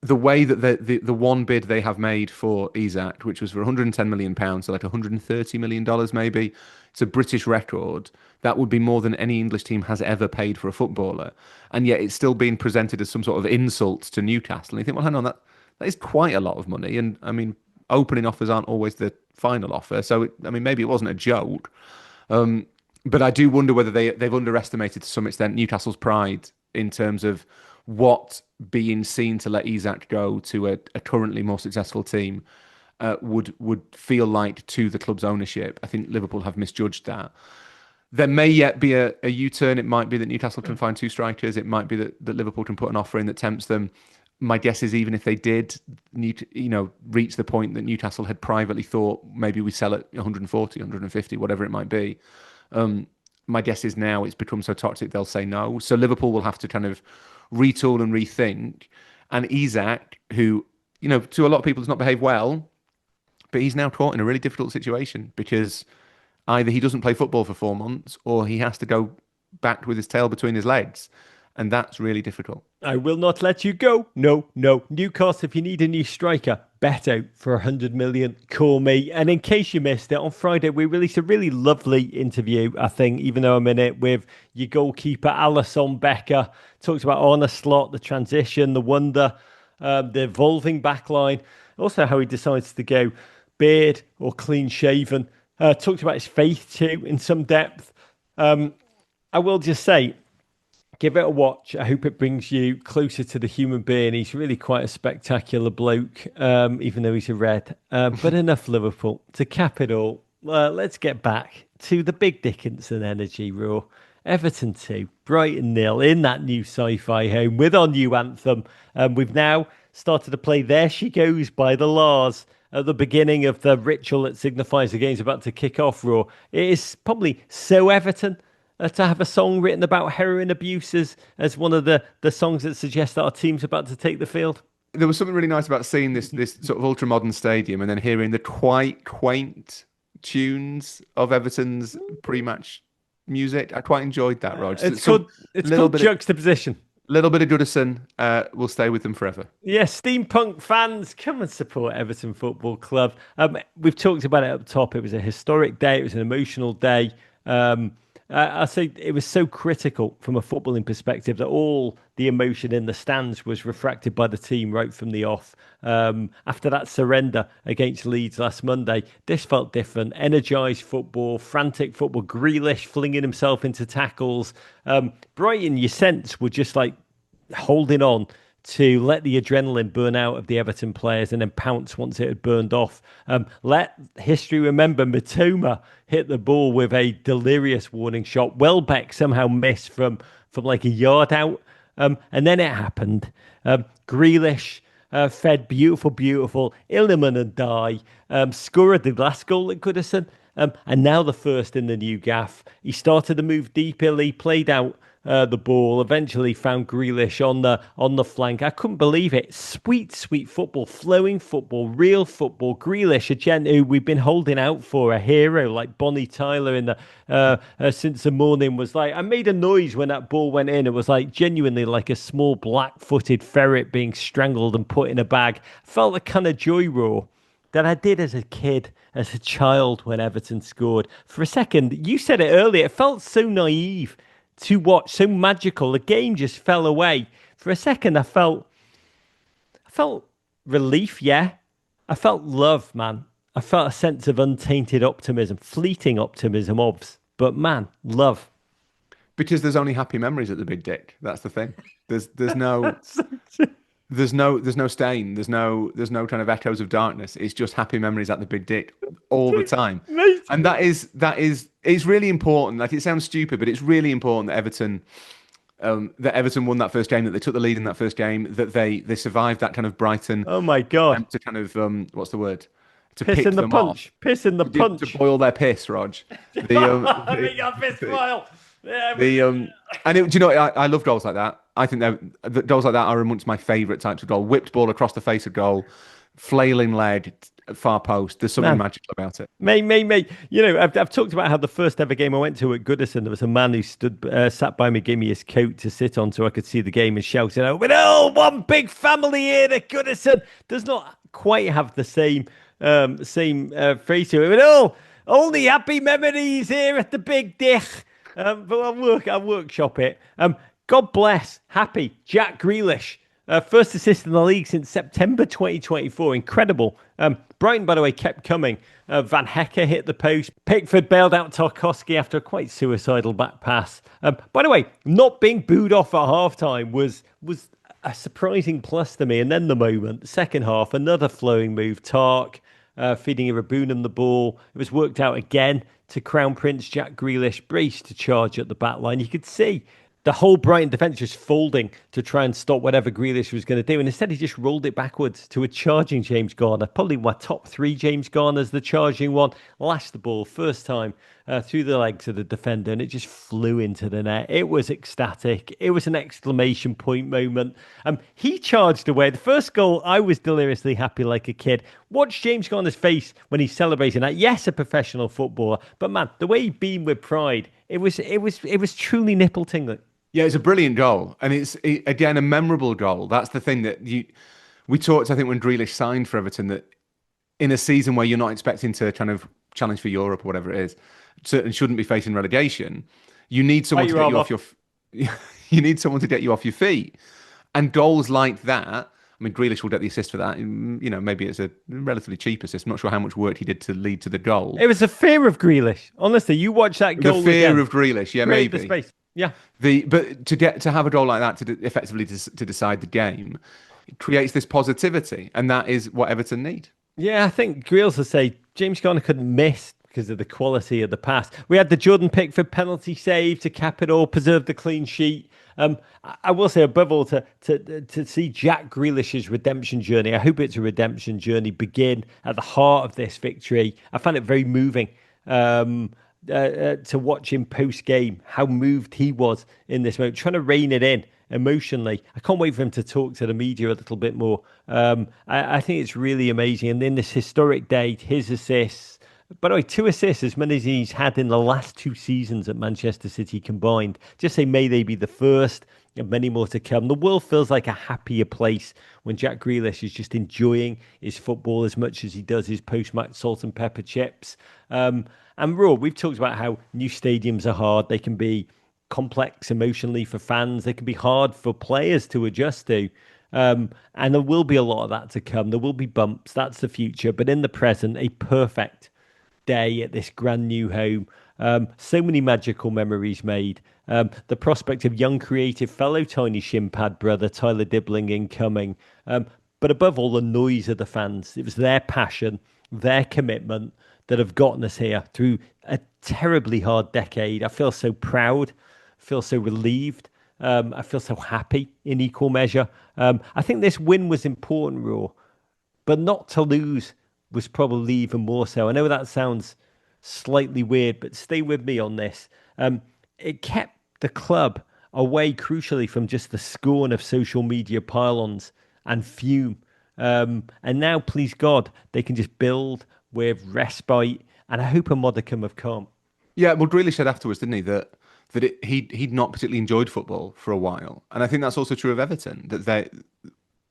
way that the one bid they have made for Isak, which was for £110 million, so like $130 million maybe, it's a British record. That would be more than any English team has ever paid for a footballer. And yet it's still being presented as some sort of insult to Newcastle. And you think, well, hang on, that is quite a lot of money. And I mean, opening offers aren't always the final offer. So, maybe it wasn't a joke. But I do wonder whether they've underestimated to some extent Newcastle's pride in terms of what being seen to let Isak go to a currently more successful team would feel like to the club's ownership. I think Liverpool have misjudged that. There may yet be a U-turn. It might be that Newcastle can find 2 strikers. It might be that Liverpool can put an offer in that tempts them. My guess is even if they did reach the point that Newcastle had privately thought maybe we sell at 140, 150, whatever it might be, my guess is now it's become so toxic they'll say no. So Liverpool will have to kind of retool and rethink. And Isak, who, to a lot of people has not behaved well, but he's now caught in a really difficult situation because either he doesn't play football for 4 months or he has to go back with his tail between his legs. And that's really difficult. I will not let you go. No. Newcastle, if you need a new striker, bet out for 100 million. Call me. And in case you missed it, on Friday, we released a really lovely interview, I think, even though I'm in it, with your goalkeeper, Alisson Becker. Talked about Arne Slot, the transition, the wonder, the evolving backline. Also how he decides to go beard or clean shaven. Talked about his faith too in some depth. I will just say, give it a watch. I hope it brings you closer to the human being. He's really quite a spectacular bloke, even though he's a red. But enough Liverpool. To cap it all, let's get back to the big Dickinson energy, Raw. Everton 2, Brighton 0 in that new sci-fi home with our new anthem. We've now started to play There She Goes by the Lars at the beginning of the ritual that signifies the game's about to kick off, Raw. It is probably so Everton to have a song written about heroin abuse as one of the songs that suggests that our team's about to take the field. there was something really nice about seeing this sort of ultra modern stadium and then hearing the quite quaint tunes of Everton's pre-match music. I quite enjoyed that, Rog. It's called juxtaposition. Little bit of Goodison will stay with them forever. Yeah, steampunk fans, come and support Everton Football Club. We've talked about it up top. It was a historic day. It was an emotional day. I say it was so critical from a footballing perspective that all the emotion in the stands was refracted by the team right from the off. After that surrender against Leeds last Monday, this felt different. Energised football, frantic football, Grealish flinging himself into tackles. Brighton, you sense, were just like holding on to let the adrenaline burn out of the Everton players and then pounce once it had burned off. Let history remember Mitoma hit the ball with a delirious warning shot. Welbeck somehow missed from like a yard out. And then it happened. Grealish fed beautiful. Illiman and Dye scored the last goal at Goodison. And now the first in the new gaff. He started to move deeper. He played out the ball, eventually found Grealish on the flank. I couldn't believe it. Sweet football, flowing football, real football. Grealish, a gent who we've been holding out for, a hero like Bonnie Tyler in the since the morning, was like, I made a noise when that ball went in. It was like genuinely like a small black-footed ferret being strangled and put in a bag. I felt the kind of joy roar that I did as a kid, as a child when Everton scored. For a second, you said it earlier, it felt so naive to watch, so magical. The game just fell away. For a second, I felt relief, yeah. I felt love, man. I felt a sense of untainted optimism, fleeting optimism, but man, love. Because there's only happy memories at the Big Dick. That's the thing. There's no there's no stain. There's no kind of echoes of darkness. It's just happy memories at the Big Dick all the time. And that is it's really important. Like, it sounds stupid, but it's really important that Everton won that first game, that they took the lead in that first game, that they survived that kind of Brighton. Oh my God! To kind of what's the word? To piss pick in the them punch. off. Piss in the punch. To boil their piss, Rog. And do you know, I love goals like that. I think that goals like that are amongst my favourite types of goal. Whipped ball across the face of goal, flailing leg, far post. There's something magical about it. Mate. You know, I've talked about how the first ever game I went to at Goodison, there was a man who sat by me, gave me his coat to sit on so I could see the game, and shouted out, "We're all one big family here at Goodison." Does not quite have the same phrase to it. We're all the happy memories here at the Big Dick. But I'll workshop it. God bless, happy Jack Grealish. First assist in the league since September 2024. Incredible. Brighton, by the way, kept coming. Van Hecke hit the post. Pickford bailed out Tarkowski after a quite suicidal back pass. By the way, not being booed off at halftime was a surprising plus to me. And then the moment, second half, another flowing move. Tark feeding Irabunam the ball. It was worked out again to Crown Prince Jack Grealish, braced to charge at the back line. You could see the whole Brighton defence just folding to try and stop whatever Grealish was going to do. And instead, he just rolled it backwards to a charging James Garner. Probably my top three James Garners, the charging one. Lashed the ball first time through the legs of the defender, and it just flew into the net. It was ecstatic. It was an exclamation point moment. He charged away. The first goal, I was deliriously happy like a kid. Watch James Garner's face when he's celebrating that. Yes, a professional footballer, but man, the way he beamed with pride, it was truly nipple tingling. Yeah, it's a brilliant goal, and again a memorable goal. That's the thing that we talked, I think, when Grealish signed for Everton, that in a season where you're not expecting to kind of challenge for Europe or whatever it is, and shouldn't be facing relegation, you need someone to get you off your you need someone to get you off your feet. And goals like that, I mean, Grealish will get the assist for that. You know, maybe it's a relatively cheap assist. I'm not sure how much work he did to lead to the goal. It was the fear of Grealish. Honestly, you watch that goal. The fear of Grealish, yeah, maybe. The space. Yeah. But to have a goal like that effectively to decide the game, it creates this positivity, and that is what Everton need. Yeah, I think Grealish will say James Garner couldn't miss because of the quality of the pass. We had the Jordan Pickford penalty save to cap it all, preserve the clean sheet. I will say, above all, to see Jack Grealish's redemption journey, I hope it's a redemption journey, begin at the heart of this victory. I found it very moving to watch him post-game, how moved he was in this moment, trying to rein it in emotionally. I can't wait for him to talk to the media a little bit more. I think it's really amazing. And in this historic day, his assists, by the way, 2 assists, as many as he's had in the last 2 seasons at Manchester City combined. Just say, may they be the first and many more to come. The world feels like a happier place when Jack Grealish is just enjoying his football as much as he does his post-match salt and pepper chips. And Raw, we've talked about how new stadiums are hard. They can be complex emotionally for fans. They can be hard for players to adjust to. And there will be a lot of that to come. There will be bumps. That's the future. But in the present, a perfect day at this brand new home. So many magical memories made. The prospect of young, creative fellow tiny shin pad brother Tyler Dibbling incoming. But above all, the noise of the fans. It was their passion, their commitment that have gotten us here through a terribly hard decade. I feel so proud. I feel so relieved. I feel so happy in equal measure. I think this win was important, Raw, but not to lose was probably even more so. I know that sounds slightly weird, but stay with me on this. It kept the club away, crucially, from just the scorn of social media pylons and fume. And now, please God, they can just build with respite and I hope a modicum of calm. Yeah, well, Grealish said afterwards, didn't he, that he'd not particularly enjoyed football for a while, and I think that's also true of Everton. That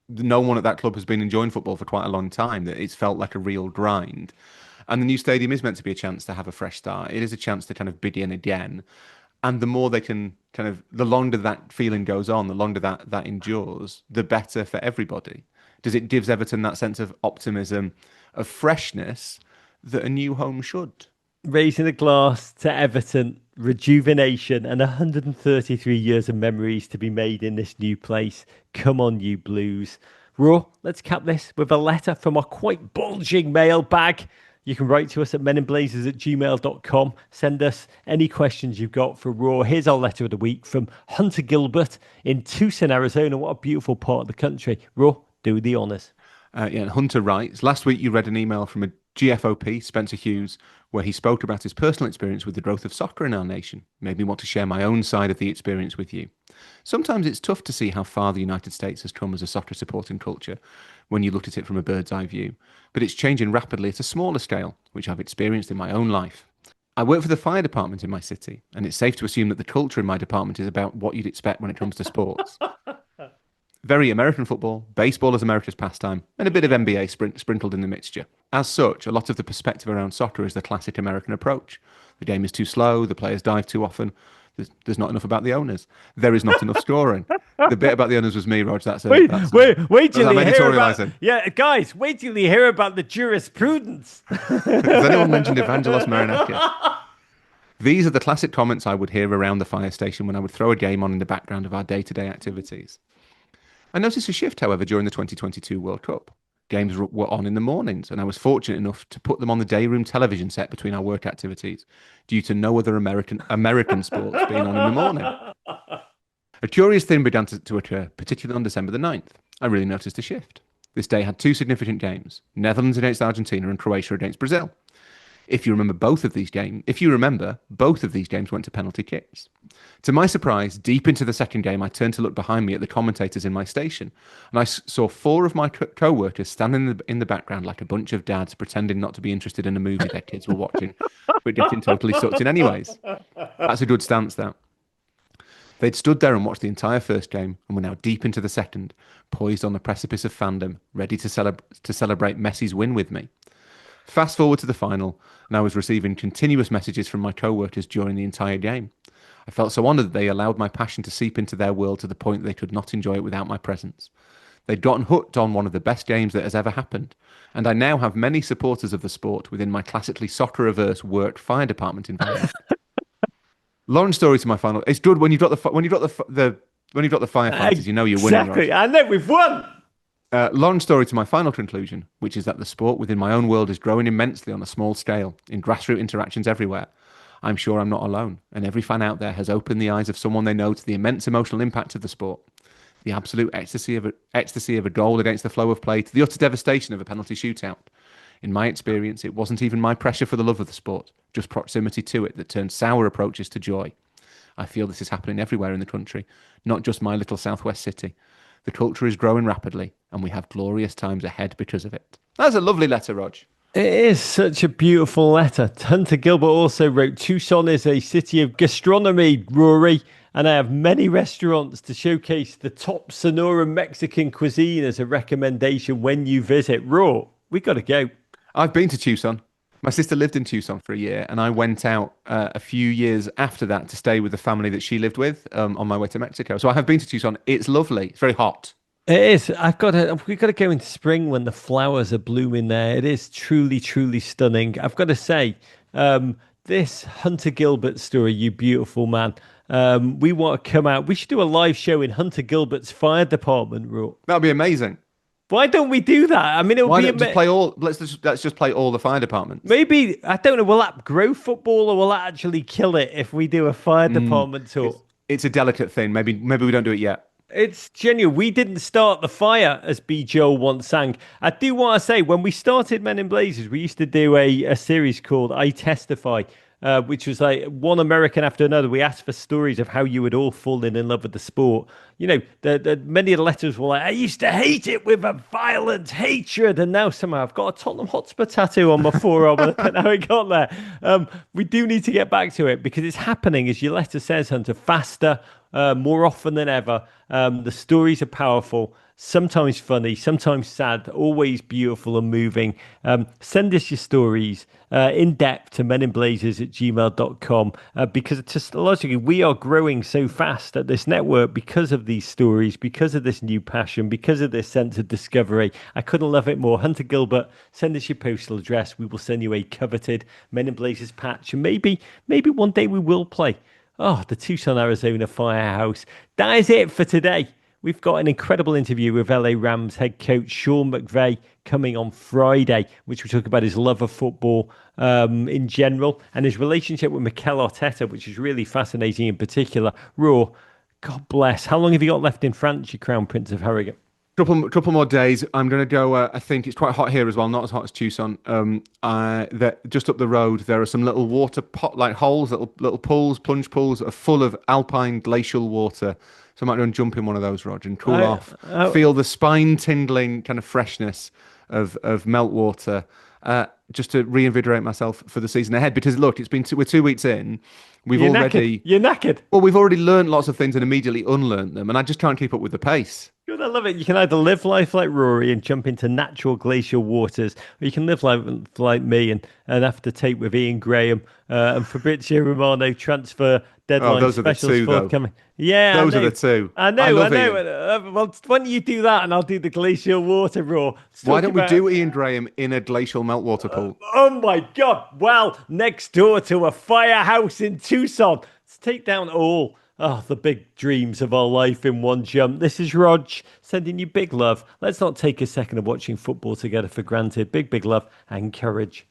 no one at that club has been enjoying football for quite a long time. That it's felt like a real grind, and the new stadium is meant to be a chance to have a fresh start. It is a chance to kind of begin again, and the more they can the longer that feeling goes on, the longer that endures, the better for everybody. It gives Everton that sense of optimism, of freshness that a new home should. Raising a glass to Everton, rejuvenation, and 133 years of memories to be made in this new place. Come on, you Blues. Raw, let's cap this with a letter from our quite bulging mailbag. You can write to us at meninblazers@gmail.com. Send us any questions you've got for Raw. Here's our letter of the week from Hunter Gilbert in Tucson, Arizona. What a beautiful part of the country. Raw, do the honours. Hunter writes, last week you read an email from a GFOP, Spencer Hughes, where he spoke about his personal experience with the growth of soccer in our nation. Made me want to share my own side of the experience with you. Sometimes it's tough to see how far the United States has come as a soccer supporting culture when you look at it from a bird's eye view, but it's changing rapidly at a smaller scale, which I've experienced in my own life. I work for the fire department in my city, and it's safe to assume that the culture in my department is about what you'd expect when it comes to sports. Very American football, baseball as America's pastime, and a bit of NBA sprinkled in the mixture. As such, a lot of the perspective around soccer is the classic American approach. The game is too slow, the players dive too often, there's not enough about the owners. There is not enough scoring. The bit about the owners was me, Rog. Wait till you hear about... Yeah, guys, wait till you hear about the jurisprudence. Has anyone mentioned Evangelos Marinakis? These are the classic comments I would hear around the fire station when I would throw a game on in the background of our day-to-day activities. I noticed a shift, however, during the 2022 World Cup. Games were on in the mornings, and I was fortunate enough to put them on the day room television set between our work activities, due to no other American sports being on in the morning. A curious thing began to occur, particularly on December the 9th. I really noticed a shift. This day had two significant games, Netherlands against Argentina and Croatia against Brazil. If you remember, both of these games went to penalty kicks. To my surprise, deep into the second game, I turned to look behind me at the commentators in my station, and I saw four of my co-workers standing in the background like a bunch of dads pretending not to be interested in a movie their kids were watching, but getting totally sucked in anyways. That's a good stance, that. They'd stood there and watched the entire first game, and were now deep into the second, poised on the precipice of fandom, ready to celebrate Messi's win with me. Fast forward to the final, and I was receiving continuous messages from my co-workers during the entire game. I felt so honoured that they allowed my passion to seep into their world to the point that they could not enjoy it without my presence. They'd gotten hooked on one of the best games that has ever happened, and I now have many supporters of the sport within my classically soccer-averse work fire department environment. Long story to my final. It's good when you've got the firefighters, you know you're winning. Exactly, and then we've won. Long story to my final conclusion, which is that the sport within my own world is growing immensely on a small scale, in grassroots interactions everywhere. I'm sure I'm not alone, and every fan out there has opened the eyes of someone they know to the immense emotional impact of the sport. The absolute ecstasy of a goal against the flow of play, to the utter devastation of a penalty shootout. In my experience, it wasn't even my pressure for the love of the sport, just proximity to it that turned sour approaches to joy. I feel this is happening everywhere in the country, not just my little southwest city. The culture is growing rapidly, and we have glorious times ahead because of it. That's a lovely letter, Rog. It is such a beautiful letter. Hunter Gilbert also wrote, Tucson is a city of gastronomy, Rory, and I have many restaurants to showcase the top Sonora Mexican cuisine as a recommendation when you visit. Raw, we got to go. I've been to Tucson. My sister lived in Tucson for a year, and I went out a few years after that to stay with the family that she lived with on my way to Mexico. So I have been to Tucson. It's lovely. It's very hot. It is. We've got to go into spring when the flowers are blooming there. It is truly, truly stunning. I've got to say, this Hunter Gilbert story, you beautiful man. We want to come out. We should do a live show in Hunter Gilbert's fire department, Rook. That'd be amazing. Why don't we do that? I mean, Why don't just play all? Let's just play all the fire departments. Maybe I don't know. Will that grow football, or will that actually kill it if we do a fire department tour? It's a delicate thing. Maybe we don't do it yet. It's genuine. We didn't start the fire, as B. Joel once sang. I do want to say, when we started Men in Blazers, we used to do a series called I Testify, which was like one American after another. We asked for stories of how you had all fallen in love with the sport. You know, many of the letters were like, I used to hate it with a violent hatred. And now somehow I've got a Tottenham Hotspur tattoo on my forearm. And I don't know how it got there. We do need to get back to it because it's happening, as your letter says, Hunter, faster, more often than ever. The stories are powerful, sometimes funny, sometimes sad, always beautiful and moving. Send us your stories in depth to meninblazers@gmail.com because just logically we are growing so fast at this network because of these stories, because of this new passion, because of this sense of discovery. I couldn't love it more. Hunter Gilbert, send us your postal address. We will send you a coveted Men in Blazers patch, and maybe one day we will play. Oh, the Tucson, Arizona Firehouse. That is it for today. We've got an incredible interview with LA Rams head coach Sean McVay coming on Friday, which will talk about his love of football in general and his relationship with Mikel Arteta, which is really fascinating in particular. Raw, God bless. How long have you got left in France, you Crown Prince of Harrogate? Couple more days. I'm going to go. I think it's quite hot here as well. Not as hot as Tucson. Just up the road, there are some little water pot like holes, little pools, plunge pools that are full of alpine glacial water. So I might go and jump in one of those, Roger, and cool off. Feel the spine-tingling kind of freshness of meltwater, just to reinvigorate myself for the season ahead. Because look, we're 2 weeks in. You're knackered. Well, we've already learned lots of things and immediately unlearned them, and I just can't keep up with the pace. Good, I love it. You can either live life like Rory and jump into natural glacial waters, or you can live life like me and have to tape with Ian Graham and Fabrizio Romano transfer deadline. Oh, those are the two, forthcoming. Yeah, those are the two. I know. Well, why don't you do that and I'll do the glacial water raw? Why don't we do Ian Graham in a glacial meltwater pool? Oh my God. Well, next door to a firehouse in Tucson. Let's take down all the big dreams of our life in one jump. This is Rog sending you big love. Let's not take a second of watching football together for granted. Big love and courage.